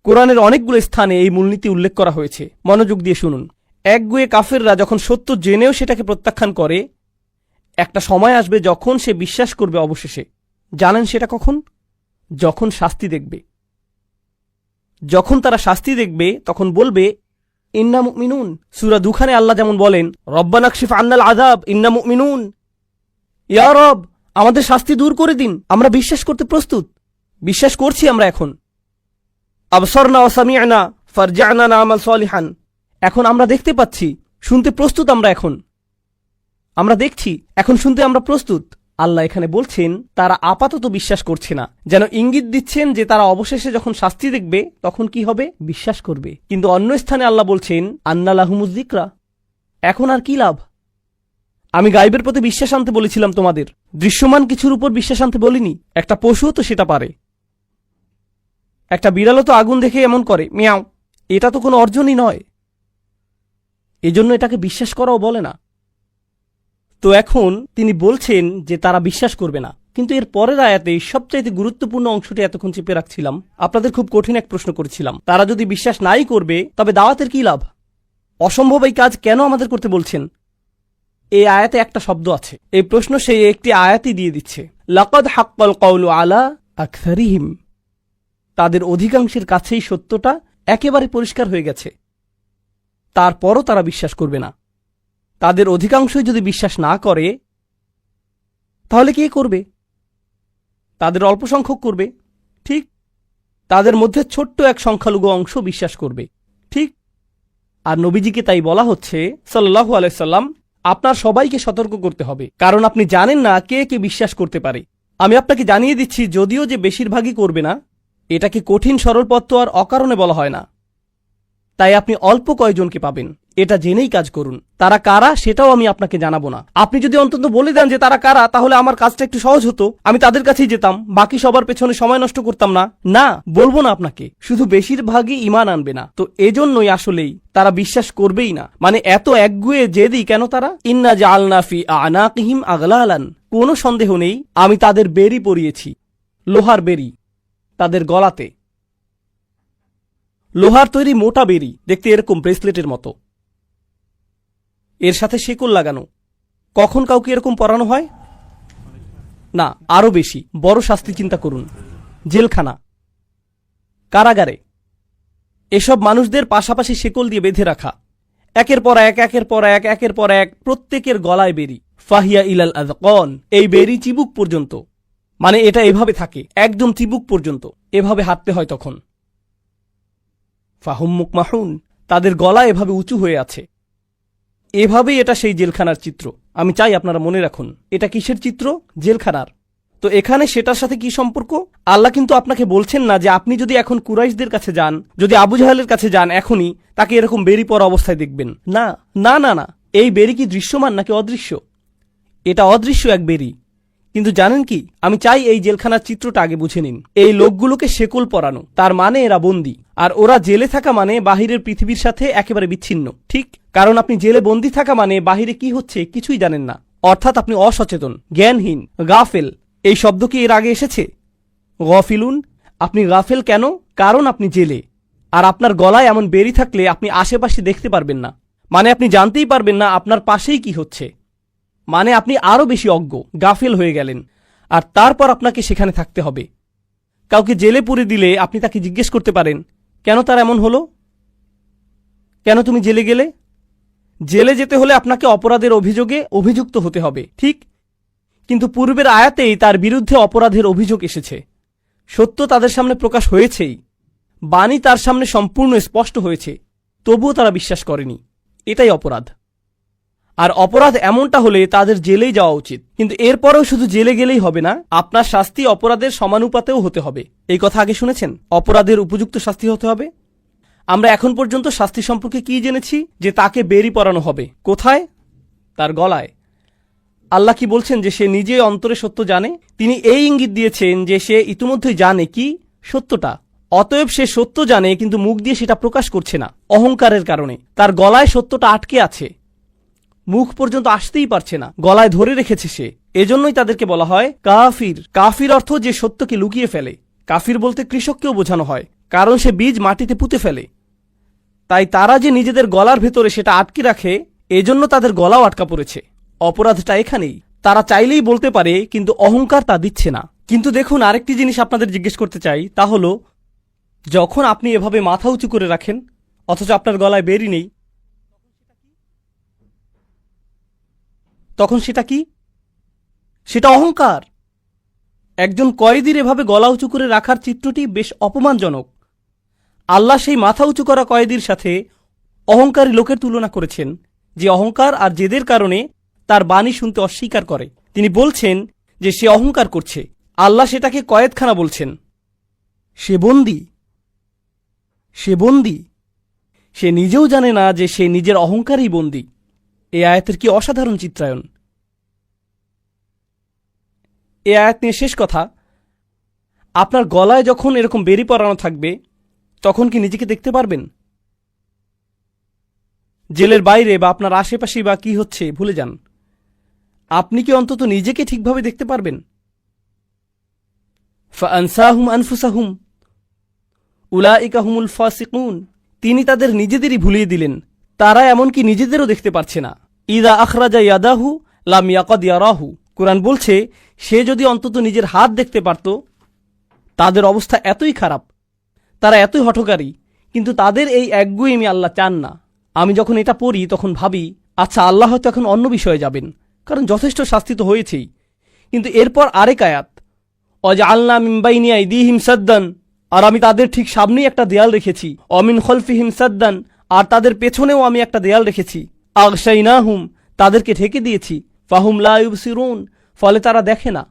কোরআনের অনেকগুলো স্থানে এই মূলনীতি উল্লেখ করা হয়েছে। মনোযোগ দিয়ে শুনুন। একগুঁয়ে কাফেররা যখন সত্য জেনেও সেটাকে প্রত্যাখ্যান করে, একটা সময় আসবে যখন সে বিশ্বাস করবে অবশেষে। জানেন সেটা কখন? যখন শাস্তি দেখবে। যখন তারা শাস্তি দেখবে তখন বলবে ইন্না মুমিনুন। সূরা দুখানে আল্লাহ যেমন বলেন, রব্বানা কশিফ আন্নাল আযাব ইন্না মুমিনুন। ইয়া রব, আমাদের শাস্তি দূর করে দিন, আমরা বিশ্বাস করতে প্রস্তুত, বিশ্বাস করছি আমরা এখন। আবসারনা ওয়া সামি'না ফারজি'না না'মাল সালিহান। এখন আমরা দেখতে পাচ্ছি, শুনতে প্রস্তুত আমরা এখন। আমরা দেখছি, এখন শুনতে আমরা প্রস্তুত। আল্লাহ এখানে বলছেন তারা আপাতত বিশ্বাস করছে না, যেন ইঙ্গিত দিচ্ছেন যে তারা অবশেষে যখন শাস্তি দেখবে তখন কি হবে? বিশ্বাস করবে। কিন্তু অন্য স্থানে আল্লাহ বলছেন আন্না লাহুমুজ যিকরা। এখন আর কি লাভ? আমি গায়েবের প্রতি বিশ্বাস আনতে বলেছিলাম তোমাদের, দৃশ্যমান কিছুর উপর বিশ্বাস আনতে বলিনি। একটা পশুও তো সেটা পারে। একটা বিড়ালও তো আগুন দেখে এমন করে, মিয়াও। এটা তো কোনো অর্জনই নয়, এজন্য এটাকে বিশ্বাস করাও বলে না। তো এখন তিনি বলছেন যে তারা বিশ্বাস করবে না। কিন্তু এর পরের আয়াতে সবচাইতে গুরুত্বপূর্ণ অংশটি এতক্ষণ চেপে রাখছিলাম, আপনাদের খুব কঠিন এক প্রশ্ন করেছিলাম। তারা যদি বিশ্বাস নাই করবে তবে দাওয়াতের কি লাভ? অসম্ভব এই কাজ কেন আমাদের করতে বলছেন? এই আয়াতে একটা শব্দ আছে। এই প্রশ্ন সেই একটি আয়াতই দিয়ে দিচ্ছে। লাকাদ হাক্কাল কওলু আলা আকসারিহিম। তাদের অধিকাংশের কাছেই সত্যটা একেবারে পরিষ্কার হয়ে গেছে, তারপরও তারা বিশ্বাস করবে না। তাদের অধিকাংশই যদি বিশ্বাস না করে তাহলে কে করবে? তাদের অল্প সংখ্যক করবে, ঠিক। তাদের মধ্যে ছোট্ট এক সংখ্যালঘু অংশ বিশ্বাস করবে, ঠিক। আর নবীজিকে তাই বলা হচ্ছে সাল্লাল্লাহু আলাইহি সাল্লাম, আপনার সবাইকে সতর্ক করতে হবে, কারণ আপনি জানেন না কে কে বিশ্বাস করতে পারে। আমি আপনাকে জানিয়ে দিচ্ছি, যদিও যে বেশিরভাগই করবে না, এটাকে কঠিন সরল পথ তো আর অকারণে বলা হয় না। তাই আপনি অল্প কয়জনকে পাবেন, এটা জেনেই কাজ করুন। তারা কারা সেটাও আমি আপনাকে জানাবো না। আপনি যদি অন্তত বলে দেন যে তারা কারা, তাহলে আমার কাজটা একটু সহজ হতো, আমি তাদের কাছেই যেতাম, বাকি সবার পেছনে সময় নষ্ট করতাম না। না, বলবো না আপনাকে, শুধু বেশিরভাগই ঈমান আনবে না। তো এজন্যই আসলেই তারা বিশ্বাস করবেই না। মানে এত একগুঁয়ে জেদি কেন তারা? ইন্না জাআলনা ফি আনাকিহিম আগলালান। কোনো সন্দেহ নেই আমি তাদের বেরি পরিয়েছি, লোহার বেরি, তাদের গলাতে। লোহার তৈরি মোটা বেরি, দেখতে এরকম ব্রেসলেটের মতো, এর সাথে শেকল লাগানো। কখন কাউকে এরকম পরানো হয়? না, আরো বেশি বড় শাস্তি চিন্তা করুন, জেলখানা, কারাগারে। এসব মানুষদের পাশাপাশি শেকল দিয়ে বেঁধে রাখা, একের পর এক, একের পর এক, একের পর এক, প্রত্যেকের গলায় বেরি। ফাহিয়া ইলাল আযকান। এই বেরি চিবুক পর্যন্ত, মানে এটা এভাবে থাকে একদম চিবুক পর্যন্ত, এভাবে হাঁটতে হয় তখন। ফাহুম মুকমাহুন। তাদের গলা এভাবে উঁচু হয়ে আছে। এভাবেই এটা সেই জেলখানার চিত্র। আমি চাই আপনারা মনে রাখুন, এটা কিসের চিত্র? জেলখানার। তো এখানে সেটার সাথে কি সম্পর্ক? আল্লাহ কিন্তু আপনাকে বলছেন না যে আপনি যদি এখন কুরাইশদের কাছে যান, যদি আবু জাহেলের কাছে যান, এখনই তাকে এরকম বেরি পরা অবস্থায় দেখবেন। না না না না, এই বেরি কি দৃশ্যমান নাকি অদৃশ্য? এটা অদৃশ্য এক বেরি। কিন্তু জানেন কি, আমি চাই এই জেলখানার চিত্রটা আগে বুঝে নিন। এই লোকগুলোকে শেকল পরানো, তার মানে এরা বন্দী। আর ওরা জেলে থাকা মানে বাহিরের পৃথিবীর সাথে একেবারে বিচ্ছিন্ন, ঠিক। কারণ আপনি জেলে বন্দী থাকা মানে বাহিরে কি হচ্ছে কিছুই জানেন না, অর্থাৎ আপনি অসচেতন, জ্ঞানহীন, গাফেল। এই শব্দ কি এর আগে এসেছে? গফিলুন। আপনি গাফেল কেন? কারণ আপনি জেলে। আর আপনার গলায় এমন বেরি থাকলে আপনি আশেপাশে দেখতে পারবেন না, মানে আপনি জানতেই পারবেন না আপনার পাশেই কি হচ্ছে, মানে আপনি আরো বেশি অজ্ঞ, গাফেল হয়ে গেলেন। আর তারপর আপনাকে সেখানে থাকতে হবে। কাউকে জেলে পুরে দিলে আপনি তাকে জিজ্ঞেস করতে পারেন, কেন তার এমন হলো? কেন তুমি জেলে গেলে? জেলে যেতে হলে আপনাকে অপরাধের অভিযোগে অভিযুক্ত হতে হবে, ঠিক। কিন্তু পূর্বের আয়াতেই তার বিরুদ্ধে অপরাধের অভিযোগ এসেছে। সত্য তাদের সামনে প্রকাশ হয়েছেই, বাণী তার সামনে সম্পূর্ণ স্পষ্ট হয়েছে। তবুও তারা বিশ্বাস করেনি। এটাই অপরাধ। আর অপরাধ এমনটা হলে তাদের জেলেই যাওয়া উচিত। কিন্তু এরপরেও শুধু জেলে গেলেই হবে না, আপনার শাস্তি অপরাধের সমানুপাতেও হতে হবে। এই কথা আগে শুনেছেন? অপরাধের উপযুক্ত শাস্তি হতে হবে। আমরা এখন পর্যন্ত শাস্তি সম্পর্কে কি জেনেছি? যে তাকে বেরি পরানো হবে। কোথায়? তার গলায়। আল্লাহ কি বলছেন? যে সে নিজে অন্তরে সত্য জানে। তিনি এই ইঙ্গিত দিয়েছেন যে সে ইতিমধ্যেই জানে কি সত্যটা। অতএব সে সত্য জানে, কিন্তু মুখ দিয়ে সেটা প্রকাশ করছে না অহংকারের কারণে। তার গলায় সত্যটা আটকে আছে, মুখ পর্যন্ত আসতেই পারছে না, গলায় ধরে রেখেছে সে। এজন্যই তাদেরকে বলা হয় কাফির। কাফির অর্থ যে সত্যকে লুকিয়ে ফেলে। কাফির বলতে কৃষককেও বোঝানো হয়, কারণ সে বীজ মাটিতে পুঁতে ফেলে। তাই তারা যে নিজেদের গলার ভেতরে সেটা আটকে রাখে, এজন্য তাদের গলাও আটকা পড়েছে। অপরাধটা এখানেই। তারা চাইলেই বলতে পারে, কিন্তু অহংকার তা দিচ্ছে না। কিন্তু দেখুন, আরেকটি জিনিস আপনাদের জিজ্ঞেস করতে চাই, তা হলো যখন আপনি এভাবে মাথা উঁচু করে রাখেন অথচ আপনার গলায় বেরি নেই, তখন সেটা কি? সেটা অহংকার। একজন কয়েদির এভাবে গলা উঁচু করে রাখার চিত্রটি বেশ অপমানজনক। আল্লাহ সেই মাথা উঁচু করা কয়েদির সাথে অহংকারী লোকের তুলনা করেছেন, যে অহংকার আর জেদের কারণে তার বাণী শুনতে অস্বীকার করে। তিনি বলছেন যে সে অহংকার করছে। আল্লাহ সেটাকে কয়েদখানা বলছেন। সে বন্দী। সে বন্দী। সে নিজেও জানে না যে সে নিজের অহংকারই বন্দী। এই আয়াতের কি অসাধারণ চিত্রায়ন! এই আয়াত নিয়ে শেষ কথা, আপনার গলায় যখন এরকম বেরি পরানো থাকবে, তখন কি নিজেকে দেখতে পারবেন? জেলের বাইরে বা আপনার আশেপাশে বা কি হচ্ছে ভুলে যান, আপনি কি অন্তত নিজেকে ঠিকভাবে দেখতে পারবেন? ফাআনসাহুম আনফুসাহুম উলাইকা হুমুল ফাসিকুন। তিনি তাদের নিজেদেরই ভুলিয়ে দিলেন, তারা এমনকি নিজেদেরও দেখতে পারছে না। ইদা আখরাজা ইয়াদাহু লাম ইয়াকাদ ইয়ারাহু। কুরআন বলছে, সে যদি অন্তত নিজের হাত দেখতে পারত। তাদের অবস্থা এতই খারাপ, তারা এতই হঠকারী, কিন্তু তাদের এই একগুঁয়েমি আল্লাহ চান না। আমি যখন এটা পড়ি তখন ভাবি, আচ্ছা, আল্লাহ হয়তো এখন অন্য বিষয়ে যাবেন, কারণ যথেষ্ট শাস্তি তো হয়েছেই। কিন্তু এরপর আরেক আয়াত, অজআলনা মিন বাইনি আইদিহিম সাদ্দান, আর আমি তাদের ঠিক সামনেই একটা দেয়াল রেখেছি। অমিন খলফিহিম সাদ্দান, আর তাদের পেছনেও আমি একটা দেয়াল রেখেছি। আগশাইনাহুম, তাদেরকে ঢেকে দিয়েছি। ফাহুম লা ইউবসিরুন, ফলে তারা দেখে না।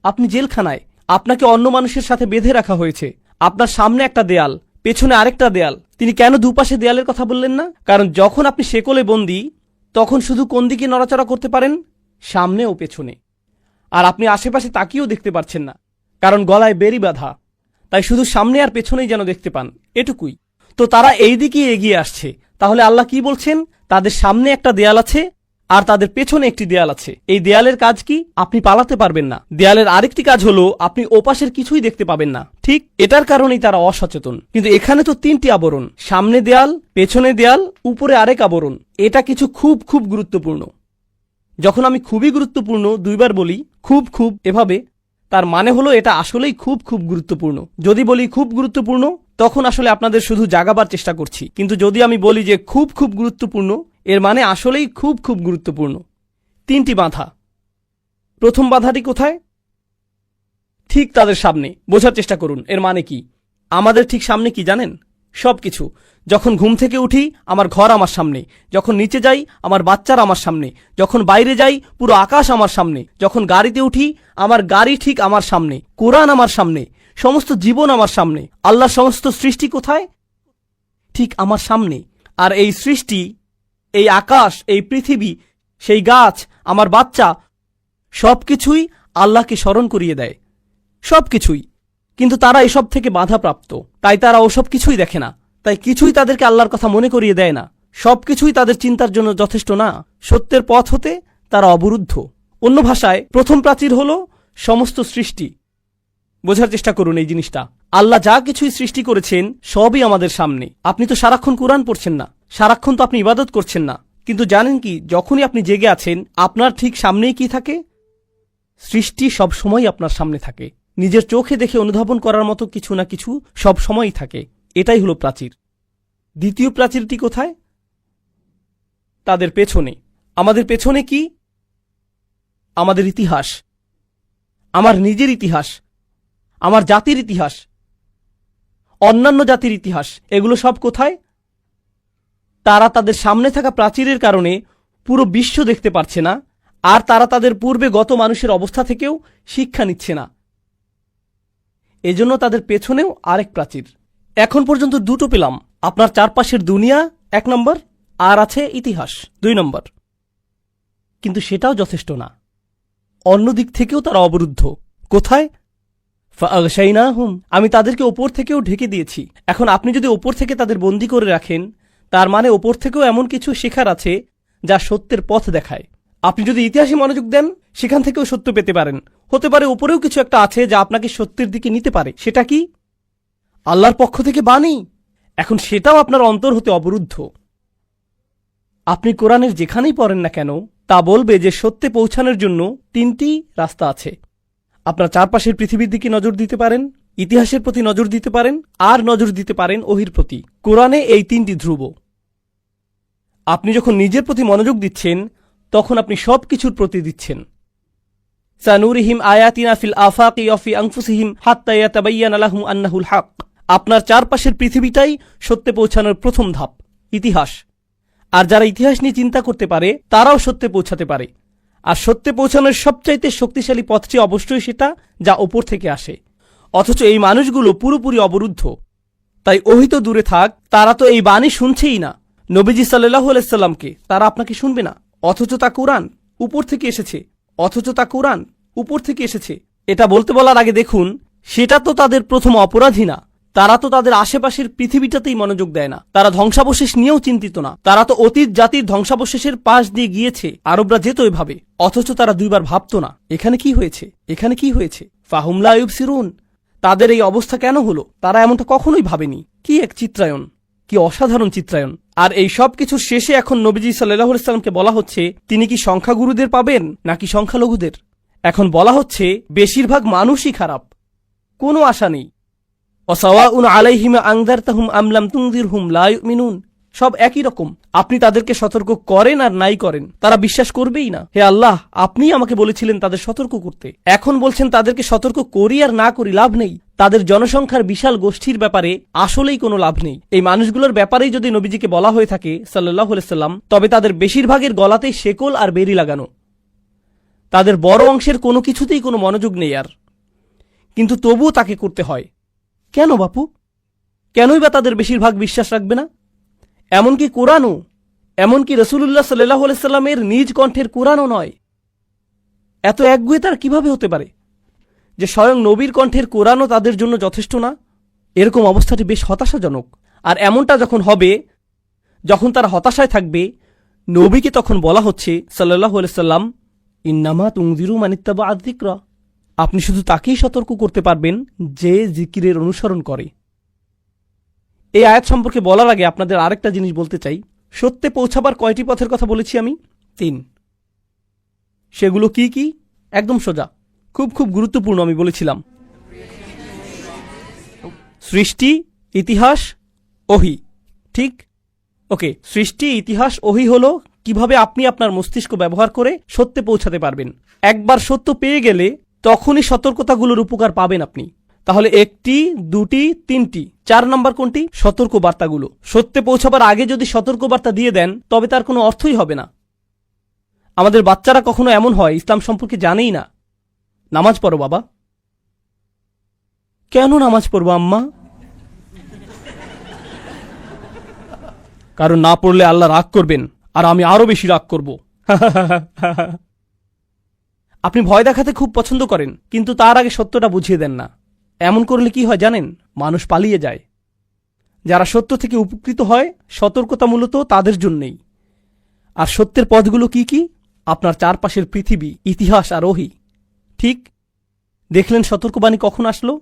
আপনি জেলখানায়, আপনাকে অন্য মানুষের সাথে বেঁধে রাখা হয়েছে। আপনার সামনে একটা দেয়াল, পেছনে আরেকটা দেয়াল। তিনি কেন দুপাশে দেয়ালের কথা বললেন না? কারণ যখন আপনি শেকলে বন্দী, তখন শুধু কোন দিকে নড়াচড়া করতে পারেন? সামনে ও পেছনে। আর আপনি আশেপাশে তাকিয়েও দেখতে পারছেন না, কারণ গলায় বেরি বাঁধা। তাই শুধু সামনে আর পেছনেই যেন দেখতে পান, এটুকুই। তো তারা এই দিকে এগিয়ে আসছে। তাহলে আল্লাহ কি বলছেন? তাদের সামনে একটা দেয়াল আছে আর তাদের পেছনে একটি দেয়াল আছে। এই দেয়ালের কাজ কি? আপনি পালাতে পারবেন না। দেয়ালের আরেকটি কাজ হলো, আপনি ওপাশের কিছুই দেখতে পাবেন না। ঠিক এটার কারণেই তারা অসচেতন। কিন্তু এখানে তো তিনটি আবরণ, সামনে দেয়াল, পেছনে দেয়াল, উপরে আরেক আবরণ। এটা কিছু খুব খুব গুরুত্বপূর্ণ। যখন আমি খুবই গুরুত্বপূর্ণ দুইবার বলি, খুব খুব এভাবে, তার মানে হলো এটা আসলেই খুব খুব গুরুত্বপূর্ণ। যদি বলি খুব গুরুত্বপূর্ণ, তখন আসলে আপনাদের শুধু জাগাবার চেষ্টা করছি। কিন্তু যদি আমি বলি যে খুব খুব গুরুত্বপূর্ণ, এর মানে আসলেই খুব খুব গুরুত্বপূর্ণ। তিনটি বাধা। প্রথম বাধাটি কোথায়? ঠিক তাদের সামনে। বোঝার চেষ্টা করুন এর মানে কি। আমাদের ঠিক সামনে কি জানেন? সবকিছু। যখন ঘুম থেকে উঠি, আমার ঘর আমার সামনে। যখন নিচে যাই, আমার বাচ্চারা আমার সামনে। যখন বাইরে যাই, পুরো আকাশ আমার সামনে। যখন গাড়িতে উঠি, আমার গাড়ি ঠিক আমার সামনে। কোরআন আমার সামনে। সমস্ত জীবন আমার সামনে। আল্লাহর সমস্ত সৃষ্টি কোথায়? ঠিক আমার সামনে। আর এই সৃষ্টি, এই আকাশ, এই পৃথিবী, সেই গাছ, আমার বাচ্চা, সবকিছুই আল্লাহকে স্মরণ করিয়ে দেয়। সবকিছুই। কিন্তু তারা এসব থেকে বাধাপ্রাপ্ত, তাই তারা ওসব কিছুই দেখে না। তাই কিছুই তাদেরকে আল্লাহর কথা মনে করিয়ে দেয় না। সবকিছুই তাদের চিন্তার জন্য যথেষ্ট না। সত্যের পথ হতে তারা অবরুদ্ধ। অন্য ভাষায়, প্রথম প্রাচীর হলো সমস্ত সৃষ্টি। বোঝার চেষ্টা করুন এই জিনিসটা। আল্লাহ যা কিছুই সৃষ্টি করেছেন, সবই আমাদের সামনে। আপনি তো সারাক্ষণ কোরআন পড়ছেন না, সারাক্ষণ তো আপনি ইবাদত করছেন না। কিন্তু জানেন কি, যখনই আপনি জেগে আছেন, আপনার ঠিক সামনেই কি থাকে? সৃষ্টি সব সময় আপনার সামনে থাকে। নিজের চোখে দেখে অনুধাবন করার মতো কিছু না কিছু সব সময়ই থাকে। এটাই হলো প্রাচীর। দ্বিতীয় প্রাচীরটি কোথায়? তাদের পেছনে। আমাদের পেছনে কি? আমাদের ইতিহাস, আমার নিজের ইতিহাস, আমার জাতির ইতিহাস, অন্যান্য জাতির ইতিহাস। এগুলো সব কোথায়? তারা তাদের সামনে থাকা প্রাচীরের কারণে পুরো বিশ্ব দেখতে পারছে না, আর তারা তাদের পূর্বে গত মানুষের অবস্থা থেকেও শিক্ষা নিচ্ছে না। এজন্য তাদের পেছনেও আরেক প্রাচীর। এখন পর্যন্ত দুটো পেলাম, আপনার চারপাশের দুনিয়া 1 নম্বর, আর আছে ইতিহাস 2 নম্বর। কিন্তু সেটাও যথেষ্ট না, অন্য দিক থেকেও তারা অবরুদ্ধ। কোথায়? ফাআগশাইনাহুম, আমি তাদেরকে ওপর থেকেও ঢেকে দিয়েছি। এখন আপনি যদি ওপর থেকে তাদের বন্দী করে রাখেন, তার মানে ওপর থেকেও এমন কিছু শেখার আছে যা সত্যের পথ দেখায়। আপনি যদি ইতিহাসে মনোযোগ দেন, সেখান থেকেও সত্য পেতে পারেন। হতে পারে ওপরেও কিছু একটা আছে যা আপনাকে সত্যের দিকে নিতে পারে। সেটা কি? আল্লাহর পক্ষ থেকে বাণী। এখন সেটাও আপনার অন্তর হতে অবরুদ্ধ। আপনি কোরআনের যেখানেই পড়েন না কেন, তা বলবে যে সত্যে পৌঁছানোর জন্য 3টি রাস্তা আছে। আপনার চারপাশের পৃথিবীর দিকে নজর দিতে পারেন, ইতিহাসের প্রতি নজর দিতে পারেন, আর নজর দিতে পারেন ওহির প্রতি। কোরআনে এই 3টি ধ্রুব। আপনি যখন নিজের প্রতি মনোযোগ দিচ্ছেন, তখন আপনি সবকিছুর প্রতি দিচ্ছেন। সানুরিহিম আয়াতিনা ফিল আফাকি ওয়া ফি আনফুসিহিম হাত্তা ইয়াতাবায়্যানা লাহুম আন্নাহুল হক। আপনার চারপাশের পৃথিবীটাই সত্যে পৌঁছানোর প্রথম ধাপ, ইতিহাস। আর যারা ইতিহাস নিয়ে চিন্তা করতে পারে, তারাও সত্যে পৌঁছাতে পারে। আর সত্যে পৌঁছানোর সবচাইতে শক্তিশালী পথটি অবশ্যই সেটা যা ওপর থেকে আসে। অথচ এই মানুষগুলো পুরোপুরি অবরুদ্ধ। তাই ওহি তো দূরে থাক, তারা তো এই বাণী শুনছেই না। নবীজি সাল্লাল্লাহু আলাইহি সাল্লামকে তারা আপনাকে শুনবে না, অথচ তা কোরআন উপর থেকে এসেছে। এটা বলতে বলার আগে দেখুন, সেটা তো তাদের প্রথম অপরাধী না। তারা তো তাদের আশেপাশের পৃথিবীটাতেই মনোযোগ দেয় না। তারা ধ্বংসাবশেষ নিয়েও চিন্তিত না। তারা তো অতীত জাতির ধ্বংসাবশেষের পাশ দিয়ে গিয়েছে, আরবরা যেত এভাবে। অথচ তারা 2 বার ভাবত না, এখানে কি হয়েছে। ফাহুম লা ইউবসিরুন, তাদের এই অবস্থা কেন হলো? তারা এমনটা কখনোই ভাবেনি। কি এক চিত্রায়ন, কি অসাধারণ চিত্রায়ন। আর এই সব কিছুর শেষে এখন নবীজি সাল্লাল্লাহু আলাইহি সাল্লামকে বলা হচ্ছে, তিনি কি সংখ্যাগুরুদের পাবেন নাকি সংখ্যালঘুদের? এখন বলা হচ্ছে বেশিরভাগ মানুষই খারাপ, কোনো আশা নেই। ওয়াসাওয়াউন আলাইহিম আনযারতাহুম আম লাম তুনযিরহুম লা ইউমিনুন, সব একই রকম। আপনি তাদেরকে সতর্ক করেন আর নাই করেন, তারা বিশ্বাস করবেই না। হে আল্লাহ, আপনিই আমাকে বলেছিলেন তাদের সতর্ক করতে। এখন বলছেন তাদেরকে সতর্ক করি আর না করি লাভ নেই। তাদের জনসংখ্যার বিশাল গোষ্ঠীর ব্যাপারে আসলেই কোনো লাভ নেই। এই মানুষগুলোর ব্যাপারেই যদি নবীজিকে বলা হয়ে থাকে সাল্লাল্লাহু আলাইহি সাল্লাম, তবে তাদের বেশিরভাগের গলাতেই শেকল আর বেরি লাগানো। তাদের বড় অংশের কোনো কিছুতেই কোনো মনোযোগ নেই আর, কিন্তু তবুও তাকে করতে হয়। কেন বাপু? কেনই বা তাদের বেশিরভাগ বিশ্বাস রাখবে না? এমনকি কোরআনও, এমনকি রাসূলুল্লাহ সাল্লাল্লাহু আলাইহি সাল্লামের নিজ কণ্ঠের কোরআনও নয়। এত একগুঁয়ে তার কিভাবে হতে পারে যে স্বয়ং নবীর কণ্ঠের কোরআনও তাদের জন্য যথেষ্ট না? এরকম অবস্থাটি বেশ হতাশাজনক। আর এমনটা যখন হবে, যখন তারা হতাশায় থাকবে, নবীকে তখন বলা হচ্ছে সাল্লাল্লাহু আলাইহি সাল্লাম, ইন্নামা তুনযিরু মান ইত্তাবাআয যিকরা, আপনি শুধু তাকেই সতর্ক করতে পারবেন যে জিকিরের অনুসরণ করে। এই আয়াত সম্পর্কে বলার আগে আপনাদের আরেকটা জিনিস বলতে চাই। সত্যে পৌঁছাবার কয়টি পথের কথা বলেছি আমি? 3। সেগুলো কি কি? একদম সোজা, খুব খুব গুরুত্বপূর্ণ। আমি বলেছিলাম সৃষ্টি, ইতিহাস, ওহি। ঠিক? ওকে, সৃষ্টি, ইতিহাস, ওহি হলো কিভাবে আপনি আপনার মস্তিষ্ক ব্যবহার করে সত্যে পৌঁছাতে পারবেন। একবার সত্য পেয়ে গেলে তখনই সতর্কতাগুলোর উপকার পাবেন আপনি। তাহলে 1টি, 2টি, 3টি, 4 নম্বর কোনটি? সতর্ক বার্তাগুলো। সত্যে পৌঁছাবার আগে যদি সতর্ক বার্তা দিয়ে দেন, তবে তার কোনো অর্থই হবে না। আমাদের বাচ্চারা কখনো এমন হয় ইসলাম সম্পর্কে জানেই না। নামাজ পড়ো বাবা। কেন নামাজ পড়বো আম্মা? কারণ না পড়লে আল্লাহ রাগ করবেন, আর আমি আরো বেশি রাগ করব। আপনি ভয় দেখাতে খুব পছন্দ করেন, কিন্তু তার আগে সত্যটা বুঝিয়ে দেন না। এমন করলে কি হয় জানেন? মানুষ পালিয়ে যায়। যারা সত্য থেকে উপকৃত হয়, সতর্কতা মূলত তাদের জন্যই। আর সত্যের পথগুলো কি কি? আপনার চারপাশের পৃথিবী, ইতিহাস আর ওহি। ঠিক দেখলেন সতর্কবাণী কখন আসলো?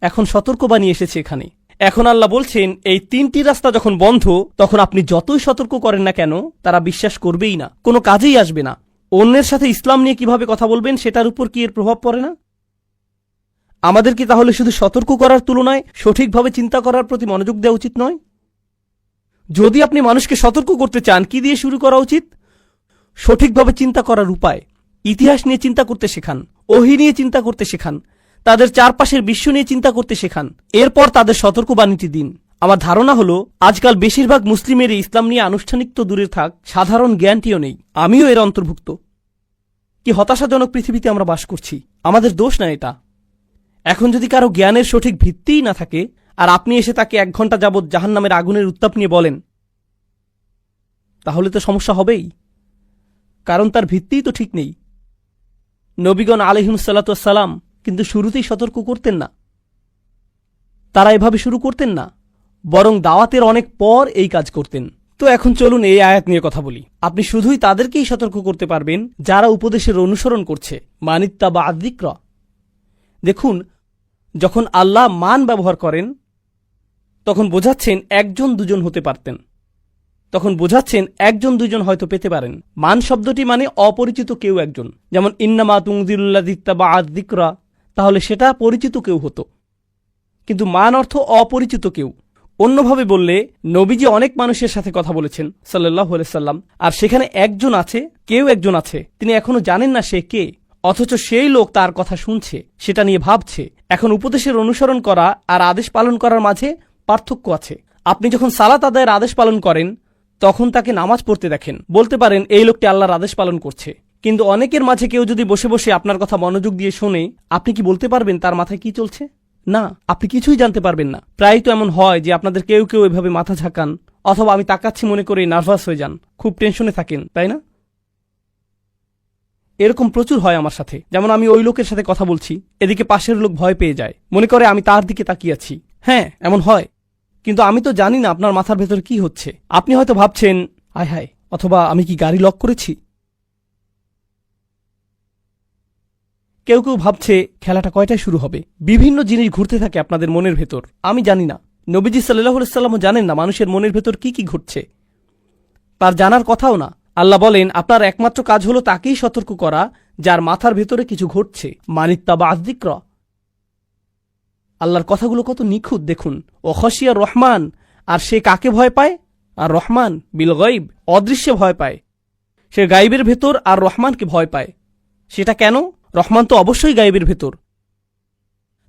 এখন সতর্কবাণী এসেছে এখানে। এখন আল্লাহ বলছেন, এই 3টি রাস্তা যখন বন্ধ, তখন আপনি যতই সতর্ক করেন না কেন, তারা বিশ্বাস করবেই না, কোনো কাজেই আসবে না। অন্যের সাথে ইসলাম নিয়ে কিভাবে কথা বলবেন, সেটার উপর কি এর প্রভাব পড়ে না? আমাদের কি তাহলে শুধু সতর্ক করার তুলনায় সঠিকভাবে চিন্তা করার প্রতি মনোযোগ দেওয়া উচিত নয়? যদি আপনি মানুষকে সতর্ক করতে চান, কি দিয়ে শুরু করা উচিত? সঠিকভাবে চিন্তা করার উপায়। ইতিহাস নিয়ে চিন্তা করতে শেখান, ওহী নিয়ে চিন্তা করতে শেখান, তাদের চারপাশের বিশ্ব নিয়ে চিন্তা করতে শেখান। এরপর তাদের সতর্কবাণীটি দিন। আমার ধারণা হলো আজকাল বেশিরভাগ মুসলিমেরই ইসলাম নিয়ে আনুষ্ঠানিক তো দূরে থাক, সাধারণ জ্ঞানটিও নেই। আমিও এর অন্তর্ভুক্ত। কি হতাশাজনক পৃথিবীতে আমরা বাস করছি। আমাদের দোষ না এটা। এখন যদি কারো জ্ঞানের সঠিক ভিত্তিই না থাকে, আর আপনি এসে তাকে 1 ঘন্টা যাবৎ জাহান্নামের আগুনের উত্তাপ নিয়ে বলেন, তাহলে তো সমস্যা হবেই, কারণ তার ভিত্তিই তো ঠিক নেই। নবীগণ আলাইহিমুসসালাম কিন্তু শুরুতেই সতর্ক করতেন না, তারা এভাবে শুরু করতেন না, বরং দাওয়াতের অনেক পর এই কাজ করতেন। তো এখন চলুন এই আয়াত নিয়ে কথা বলি। আপনি শুধুই তাদেরকেই সতর্ক করতে পারবেন যারা উপদেশের অনুসরণ করছে, মানিত্তাবা আযিকরা। দেখুন, যখন আল্লাহ মান ব্যবহার করেন তখন বোঝাচ্ছেন 1 2 হতে পারতেন, তখন বোঝাচ্ছেন 1 2 হয়তো পেতে পারেন। মান শব্দটি মানে অপরিচিত কেউ একজন, যেমন ইন্নামা তুনজিরুল্লাযিত্তাবা আযিকরা, তাহলে সেটা পরিচিত কেউ হতো, কিন্তু মান অর্থ অপরিচিত কেউ। অন্যভাবে বললে নবীজি অনেক মানুষের সাথে কথা বলেছেন সাল্লাল্লাহু আলাইহি সাল্লাম, আর সেখানে কেউ একজন আছে, তিনি এখনো জানেন না সে কে, অথচ সেই লোক তার কথা শুনছে, সেটা নিয়ে ভাবছে। এখন উপদেশের অনুসরণ করা আর আদেশ পালন করার মাঝে পার্থক্য আছে। আপনি যখন সালাত আদায়ের আদেশ পালন করেন তখন তাকে নামাজ পড়তে দেখেন, বলতে পারেন এই লোকটি আল্লাহর আদেশ পালন করছে। কিন্তু অনেকের মাঝে কেউ যদি বসে বসে আপনার কথা মনোযোগ দিয়ে শোনে, আপনি কি বলতে পারবেন তার মাথায় কি চলছে? না, আপনি কিছুই জানতে পারবেন না। প্রায় তো এমন হয় যে আপনাদের কেউ কেউ এভাবে মাথা ঝাঁকান, অথবা আমি তাকাচ্ছি মনে করে নার্ভাস হয়ে যান, খুব টেনশনে থাকেন, তাই না? এরকম প্রচুর হয় আমার সাথে। যেমন আমি ওই লোকের সাথে কথা বলছি, এদিকে পাশের লোক ভয় পেয়ে যায়, মনে করে আমি তার দিকে তাকিয়ে আছি। হ্যাঁ, এমন হয়, কিন্তু আমি তো জানি না আপনার মাথার ভেতর কি হচ্ছে। আপনি হয়তো ভাবছেন আয় হায়, অথবা আমি কি গাড়ি লক করেছি। কেউ কেউ ভাবছে খেলাটা কয়টায় শুরু হবে। বিভিন্ন জিনিস ঘুরতে থাকে আপনাদের মনের ভেতর, আমি জানি না। নবীজি সাল্লাল্লাহু আলাইহি সাল্লামও জানেন না মানুষের মনের ভেতর কি কি ঘটছে, তার জানার কথাও না। আল্লাহ বলেন আপনার একমাত্র কাজ হলো তাকেই সতর্ক করা যার মাথার ভেতরে কিছু ঘটছে, মানিত্তাবা আযিকরা। আল্লাহর কথাগুলো কত নিখুঁত দেখুন। ও খশিয়া রহমান, আর সে কাকে ভয় পায়? আর রহমান বিল গায়ব, অদৃশ্যে ভয় পায়। সে গায়বের ভেতর আর রহমানকে ভয় পায়। সেটা কেন? রহমান তো অবশ্যই গায়বের ভেতর।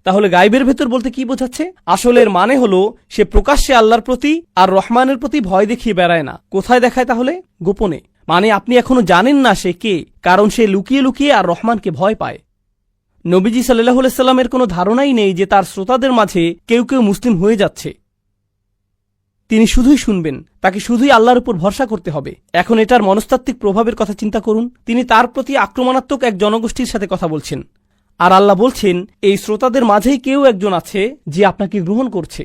তাহলে গায়বের ভেতর বলতে কি বোঝাচ্ছে? আসলে এর মানে হলো সে প্রকাশ্যে আল্লাহর প্রতি আর রহমানের প্রতি ভয় দেখিয়ে বেড়ায় না। কোথায় দেখায় তাহলে? গোপনে। মানে আপনি এখনো জানেন না সে কে, কারণ সে লুকিয়ে লুকিয়ে আর রহমানকে ভয় পায়। নবীজি সাল্লাল্লাহু আলাইহি সাল্লামের কোনো ধারণাই নেই যে তার শ্রোতাদের মাঝে কেউ কেউ মুসলিম হয়ে যাচ্ছে। তিনি শুধুই শুনবেন, তাকে শুধুই আল্লাহর উপর ভরসা করতে হবে। এখন এটার মনস্তাত্ত্বিক প্রভাবের কথা চিন্তা করুন। তিনি তার প্রতি আক্রমণাত্মক এক জনগোষ্ঠীর সাথে কথা বলছেন, আর আল্লাহ বলছেন এই শ্রোতাদের মাঝেই কেউ একজন আছে যে আপনাকে গ্রহণ করছে,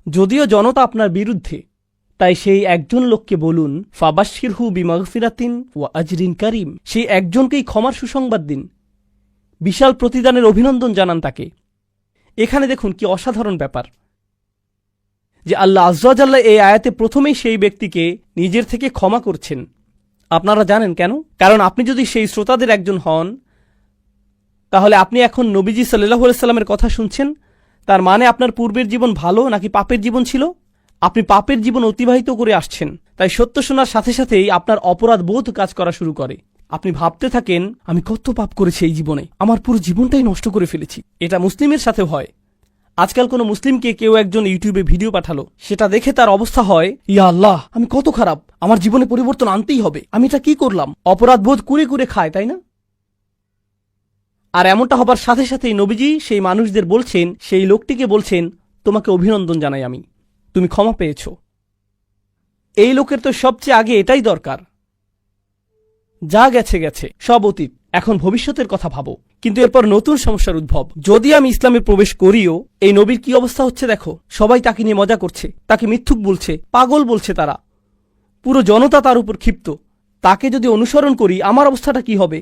যদিও জনতা আপনার বিরুদ্ধে। তাই সেই একজন লোককে বলুন ফাবাশশিরহু বিমাগফিরাতিন ওয়া আজরিন কারীম, সেই একজনকেই ক্ষমার সুসংবাদ দিন, বিশাল প্রতিদানের অভিনন্দন জানান তাকে। এখানে দেখুন কি অসাধারণ ব্যাপার যে আল্লাহ আযজা ওয়া জাল্লা এই আয়াতে প্রথমেই সেই ব্যক্তিকে নিজের থেকে ক্ষমা করছেন। আপনারা জানেন কেন? কারণ আপনি যদি সেই শ্রোতাদের একজন হন, তাহলে আপনি এখন নবীজি সাল্লাল্লাহু আলাইহি সাল্লামের কথা শুনছেন। তার মানে আপনার পূর্বের জীবন ভালো নাকি পাপের জীবন ছিল? আপনি পাপের জীবন অতিবাহিত করে আসছেন। তাই সত্য শোনার সাথে সাথেই আপনার অপরাধ বোধ কাজ করা শুরু করে। আপনি ভাবতে থাকেন আমি কত পাপ করেছি এই জীবনে, আমার পুরো জীবনটাই নষ্ট করে ফেলেছি। এটা মুসলিমের সাথেও হয়। আজকাল কোনো মুসলিমকে কেউ একজন ইউটিউবে ভিডিও পাঠালো, সেটা দেখে তার অবস্থা হয় ইয়া আল্লাহ, আমি কত খারাপ, আমার জীবনে পরিবর্তন আনতেই হবে, আমি এটা কি করলাম? অপরাধ বোধ কুরে কুরে খায়, তাই না? আর এমনটা হবার সাথে সাথেই নবীজি সেই মানুষদের বলছেন, সেই লোকটিকে বলছেন তোমাকে অভিনন্দন জানাই আমি, তুমি ক্ষমা পেয়েছ। এই লোকের তো সবচেয়ে আগে এটাই দরকার। যা গেছে গেছে, সব অতীত, এখন ভবিষ্যতের কথা ভাবো। কিন্তু এরপর নতুন সমস্যার উদ্ভব। যদি আমি ইসলামে প্রবেশ করিও, এই নবীর কি অবস্থা হচ্ছে দেখো। সবাই তাকে নিয়ে মজা করছে, তাকে মিথ্যুক বলছে, পাগল বলছে তারা। পুরো জনতা তার উপর ক্ষিপ্ত। তাকে যদি অনুসরণ করি আমার অবস্থাটা কি হবে?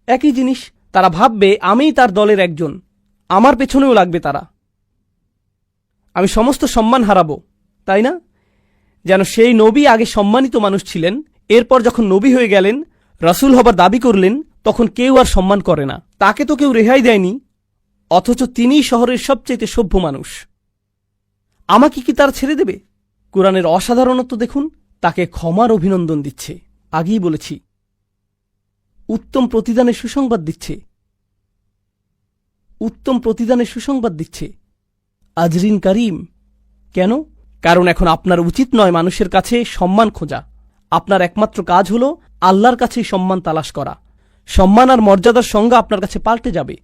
একই জিনিস, তারা ভাববে আমিই তার দলের একজন, আমার পেছনেও লাগবে তারা, আমি সমস্ত সম্মান হারাবো, তাই না? যেন সেই নবী আগে সম্মানিত মানুষ ছিলেন, এরপর যখন নবী হয়ে গেলেন, রাসূল হবার দাবি করলেন, তখন কেউ আর সম্মান করে না। তাকে তো কেউ রেহাই দেয়নি, অথচ তিনিই শহরের সবচেয়ে সভ্য মানুষ। আমাকে কি তার ছেড়ে দেবে? কোরআনের অসাধারণত্ব দেখুন, তাকে ক্ষমার অভিনন্দন দিচ্ছে। আগেই বলেছি, উত্তম প্রতিদানের সুসংবাদ দিচ্ছে, উত্তম প্রতিদানের সুসংবাদ দিচ্ছে, আজরিন কারিম, কেন? কারণ এখন আপনার উচিত নয় মানুষের কাছে সম্মান খোঁজা। আপনার একমাত্র কাজ হল আল্লাহর কাছেই সম্মান তালাশ করা। সম্মান আর মর্যাদার সংজ্ঞা আপনার কাছে পাল্টে যাবে।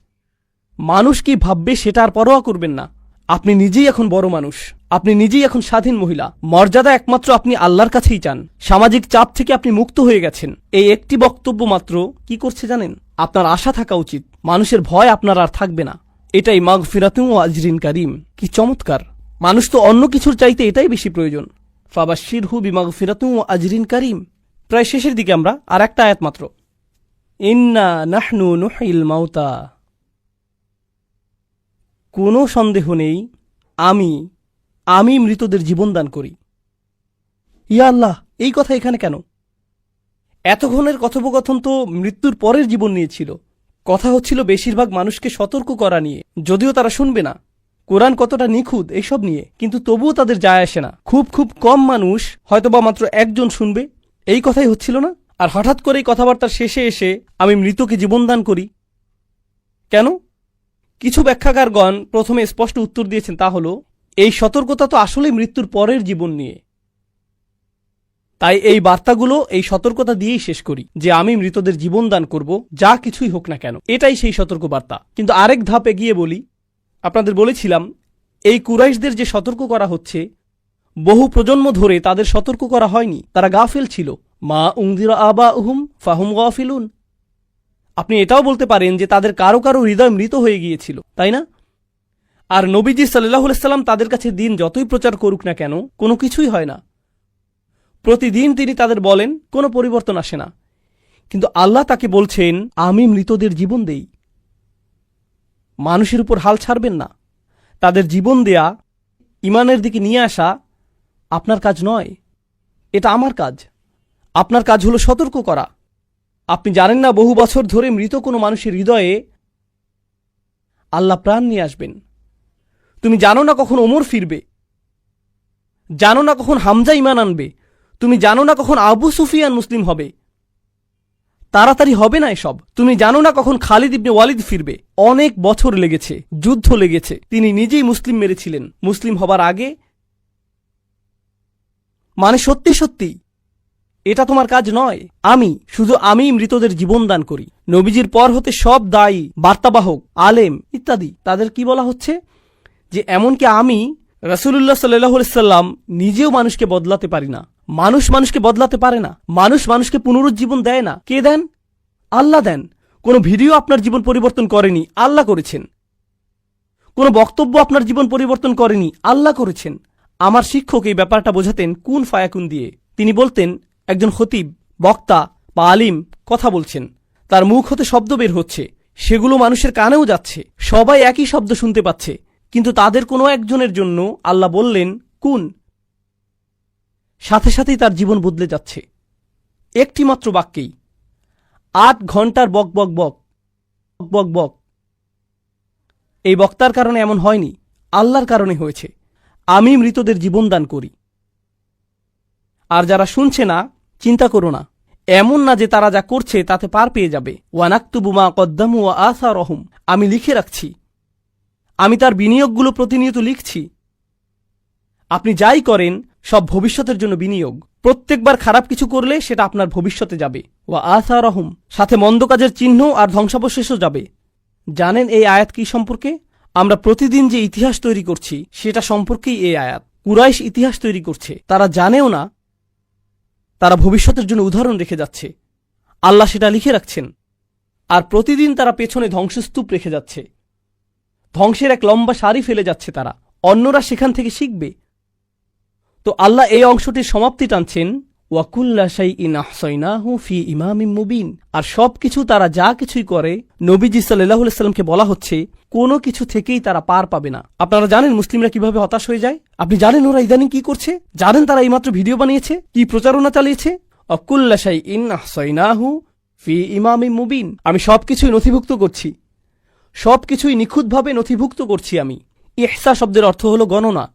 মানুষ কি ভাববে সেটা আর পরোয়া করবেন না। আপনি নিজেই এখন বড় মানুষ, আপনি নিজেই এখন স্বাধীন মহিলা। মর্যাদা একমাত্র আপনি আল্লাহর কাছেই চান। সামাজিক চাপ থেকে আপনি মুক্ত হয়ে গেছেন। এই একটি বক্তব্য মাত্র কি করছে জানেন? আপনার আশা থাকা উচিত, মানুষের ভয় আপনার আর থাকবে না। এটাই মাগফিরাতুন ওয়া আজরিন কারীম। কি চমৎকার! মানুষ তো অন্য কিছুর চাইতে এটাই বেশি প্রয়োজন। ফাবাশশিরহু বিমাগফিরাতুন ওয়া আজরিন কারীম। প্রায় শেষের দিকে আমরা আর একটা আয়াত মাত্র। ইন্না নাহনু নুহিল মাউতা। কোনো সন্দেহ নেই আমি মৃতদের জীবন দান করি। ইয়া আল্লাহ, এই কথা এখানে কেন? এতক্ষণের কথোপকথন তো মৃত্যুর পরের জীবন নিয়েছিল। কথা হচ্ছিল বেশিরভাগ মানুষকে সতর্ক করা নিয়ে, যদিও তারা শুনবে না। কোরআন কতটা নিখুঁত এসব নিয়ে, কিন্তু তবুও তাদের যায় আসে না। খুব খুব কম মানুষ, হয়তোবা মাত্র একজন শুনবে, এই কথাই হচ্ছিল না। আর হঠাৎ করেই কথাবার্তার শেষে এসে আমি মৃতকে জীবন দান করি কেন? কিছু ব্যাখ্যাকারগণ প্রথমে স্পষ্ট উত্তর দিয়েছেন, তা হল এই সতর্কতা তো আসলে মৃত্যুর পরের জীবন নিয়ে। তাই এই বার্তাগুলো এই সতর্কতা দিয়েই শেষ করি যে আমি মৃতদের জীবন দান করব, যা কিছুই হোক না কেন। এটাই সেই সতর্ক বার্তা। কিন্তু আরেক ধাপ এগিয়ে বলি, আপনাদের বলেছিলাম এই কুরাইশদের যে সতর্ক করা হচ্ছে, বহু প্রজন্ম ধরে তাদের সতর্ক করা হয়নি, তারা গাফেল ছিল। মা উনদিরা আবাউহুম ফাহুম গাফিলুন। আপনি এটাও বলতে পারেন যে তাদের কারো কারো হৃদয় মৃত হয়ে গিয়েছিল, তাই না? আর নবীজি সাল্লাল্লাহু আলাইহি সাল্লাম তাদের কাছে দিন যতই প্রচার করুক না কেন, কোনো কিছুই হয় না। প্রতিদিন তিনি তাদের বলেন, কোনো পরিবর্তন আসে না। কিন্তু আল্লাহ তাকে বলছেন, আমি মৃতদের জীবন দেই। মানুষের উপর হাল ছাড়বেন না। তাদের জীবন দেয়া, ইমানের দিকে নিয়ে আসা আপনার কাজ নয়, এটা আমার কাজ। আপনার কাজ হলো সতর্ক করা। আপনি জানেন না বহু বছর ধরে মৃত কোনো মানুষের হৃদয়ে আল্লাহ প্রাণ নিয়ে আসবেন। তুমি জানো না কখন ওমর ফিরবে, জানো না কখন হামজা ঈমান আনবে, তুমি জানো না কখন আবু সুফিয়ান মুসলিম হবে। তাড়াতাড়ি হবে না এসব। তুমি জানো না কখন খালিদ ইবনে ওয়ালিদ ফিরবে। অনেক বছর লেগেছে, যুদ্ধ লেগেছে। তিনি নিজেই মুসলিম মেরেছিলেন মুসলিম হবার আগে। মানে সত্যি সত্যি এটা তোমার কাজ নয়। আমি মৃতদের জীবন দান করি। নবীজির পর হতে সব দায়ী, বার্তাবাহক, আলেম ইত্যাদি, তাদের কি বলা হচ্ছে যে এমনকি আমি রাসূলুল্লাহ সাল্লাল্লাহু আলাইহি সাল্লাম নিজেও মানুষকে বদলাতে পারি না। মানুষ মানুষকে বদলাতে পারে না। মানুষ মানুষকে পুনরুজ্জীবন দেয় না। কে দেন? আল্লাহ দেন। কোনো ভিডিও আপনার জীবন পরিবর্তন করেনি, আল্লাহ করেছেন। কোনো বক্তব্য আপনার জীবন পরিবর্তন করেনি, আল্লাহ করেছেন। আমার শিক্ষক এই ব্যাপারটা বোঝাতেন কুন ফায়াকুন দিয়ে। তিনি বলতেন, একজন খতিব, বক্তা বা আলিম কথা বলছেন, তার মুখ হতে শব্দ বের হচ্ছে, সেগুলো মানুষের কানেও যাচ্ছে, সবাই একই শব্দ শুনতে পাচ্ছে, কিন্তু তাদের কোনো একজনের জন্য আল্লাহ বললেন কুন, সাথে সাথেই তার জীবন বদলে যাচ্ছে। একটি মাত্র বাক্যেই। 8 ঘন্টার বক বক বক বক বক। এই বক্তার কারণে এমন হয়নি, আল্লাহর কারণে হয়েছে। আমি মৃতদের জীবন দান করি। আর যারা শুনছে না, চিন্তা করো না। এমন না যে তারা যা করছে তাতে পার পেয়ে যাবে। ওয়ানাকতুবু মা কদ্দামু ওয়া আসারহুম। আমি লিখে রাখছি। আমি তার বিনিয়োগগুলো প্রতিনিয়ত লিখছি। আপনি যাই করেন সব ভবিষ্যতের জন্য বিনিয়োগ। প্রত্যেকবার খারাপ কিছু করলে সেটা আপনার ভবিষ্যতে যাবে। ওয়া আসারহুম, সাথে মন্দ কাজের চিহ্ন আর ধ্বংসাবশেষও যাবে। জানেন এই আয়াত কি সম্পর্কে? আমরা প্রতিদিন যে ইতিহাস তৈরি করছি সেটা সম্পর্কেই এই আয়াত। কুরাইশ ইতিহাস তৈরি করছে, তারা জানেও না তারা ভবিষ্যতের জন্য উদাহরণ রেখে যাচ্ছে। আল্লাহ সেটা লিখে রাখছেন। আর প্রতিদিন তারা পেছনে ধ্বংসস্তূপ রেখে যাচ্ছে। ধ্বংসের এক লম্বা সারি ফেলে যাচ্ছে তারা। অন্যরা সেখান থেকে শিখবে। তো আল্লাহ এই অংশটির সমাপ্তি টানছেন, ওয়াকুল্লা শাইইন আহসাইনাহু ফি ইমামিম মুবিন। আর সবকিছু তারা যা কিছুই করে, নবীজি সাল্লাল্লাহু আলাইহি সাল্লামকে বলা হচ্ছে কোনো কিছু থেকেই তারা পার পাবে না। আপনারা জানেন মুসলিমরা কিভাবে হতাশ হয়ে যায়? আপনি জানেন ওরা ইদানিং কি করছে? জানেন তারা এইমাত্র ভিডিও বানিয়েছে, কি প্রচারণা চালিয়েছে? ওয়াকুল্লা শাইইন আহসাইনাহু ফি ইমামিম মুবিন। আমি সবকিছুই নথিভুক্ত করছি, সবকিছুই নিখুঁতভাবে নথিভুক্ত করছি আমি। ইহসা শব্দের অর্থ হলো গণনা।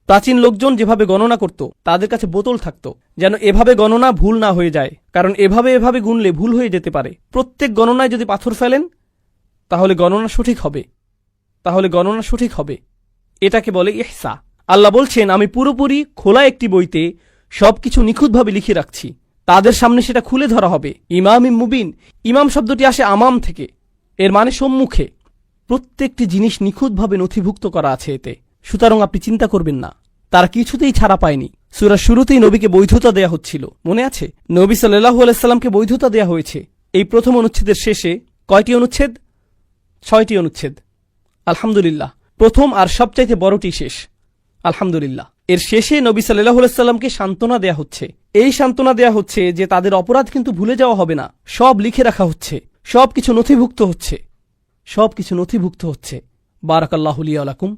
প্রাচীন লোকজন যেভাবে গণনা করত, তাদের কাছে বোতল থাকত, যেন এভাবে গণনা ভুল না হয়ে যায়। কারণ এভাবে গুনলে ভুল হয়ে যেতে পারে। প্রত্যেক গণনায় যদি পাথর ফেলেন তাহলে গণনা সঠিক হবে। এটাকে বলে ইহসা। আল্লাহ বলছেন, আমি পুরোপুরি খোলা একটি বইতে সবকিছু নিখুঁতভাবে লিখে রাখছি, তাদের সামনে সেটা খুলে ধরা হবে। ইমাম মুবিন, ইমাম শব্দটি আসে আমাম থেকে, এর মানে সম্মুখে। প্রত্যেকটি জিনিস নিখুঁতভাবে নথিভুক্ত করা আছে এতে। সুতরাং আপনি চিন্তা করবেন না, তারা কিছুতেই ছাড়া পায়নি। সূরার শুরুতেই নবীকে বৈধতা দেয়া হচ্ছিল, মনে আছে? নবী সাল্লাল্লাহু আলাইহি সাল্লামকে বৈধতা দেয়া হয়েছে। এই প্রথম অনুচ্ছেদের শেষে কয়টি অনুচ্ছেদ? 6টি অনুচ্ছেদ। আলহামদুলিল্লাহ, প্রথম আর সবচাইতে বড়টি শেষ। আলহামদুলিল্লাহ। এর শেষে নবী সাল্লাল্লাহু আলাইহি সাল্লামকে সান্ত্বনা দেয়া হচ্ছে। এই সান্ত্বনা দেয়া হচ্ছে যে তাদের অপরাধ কিন্তু ভুলে যাওয়া হবে না, সব লিখে রাখা হচ্ছে, সবকিছু নথিভুক্ত হচ্ছে, সবকিছু নথিভুক্ত হচ্ছে। বারাকাল্লাহু লি ওয়া লাকুম।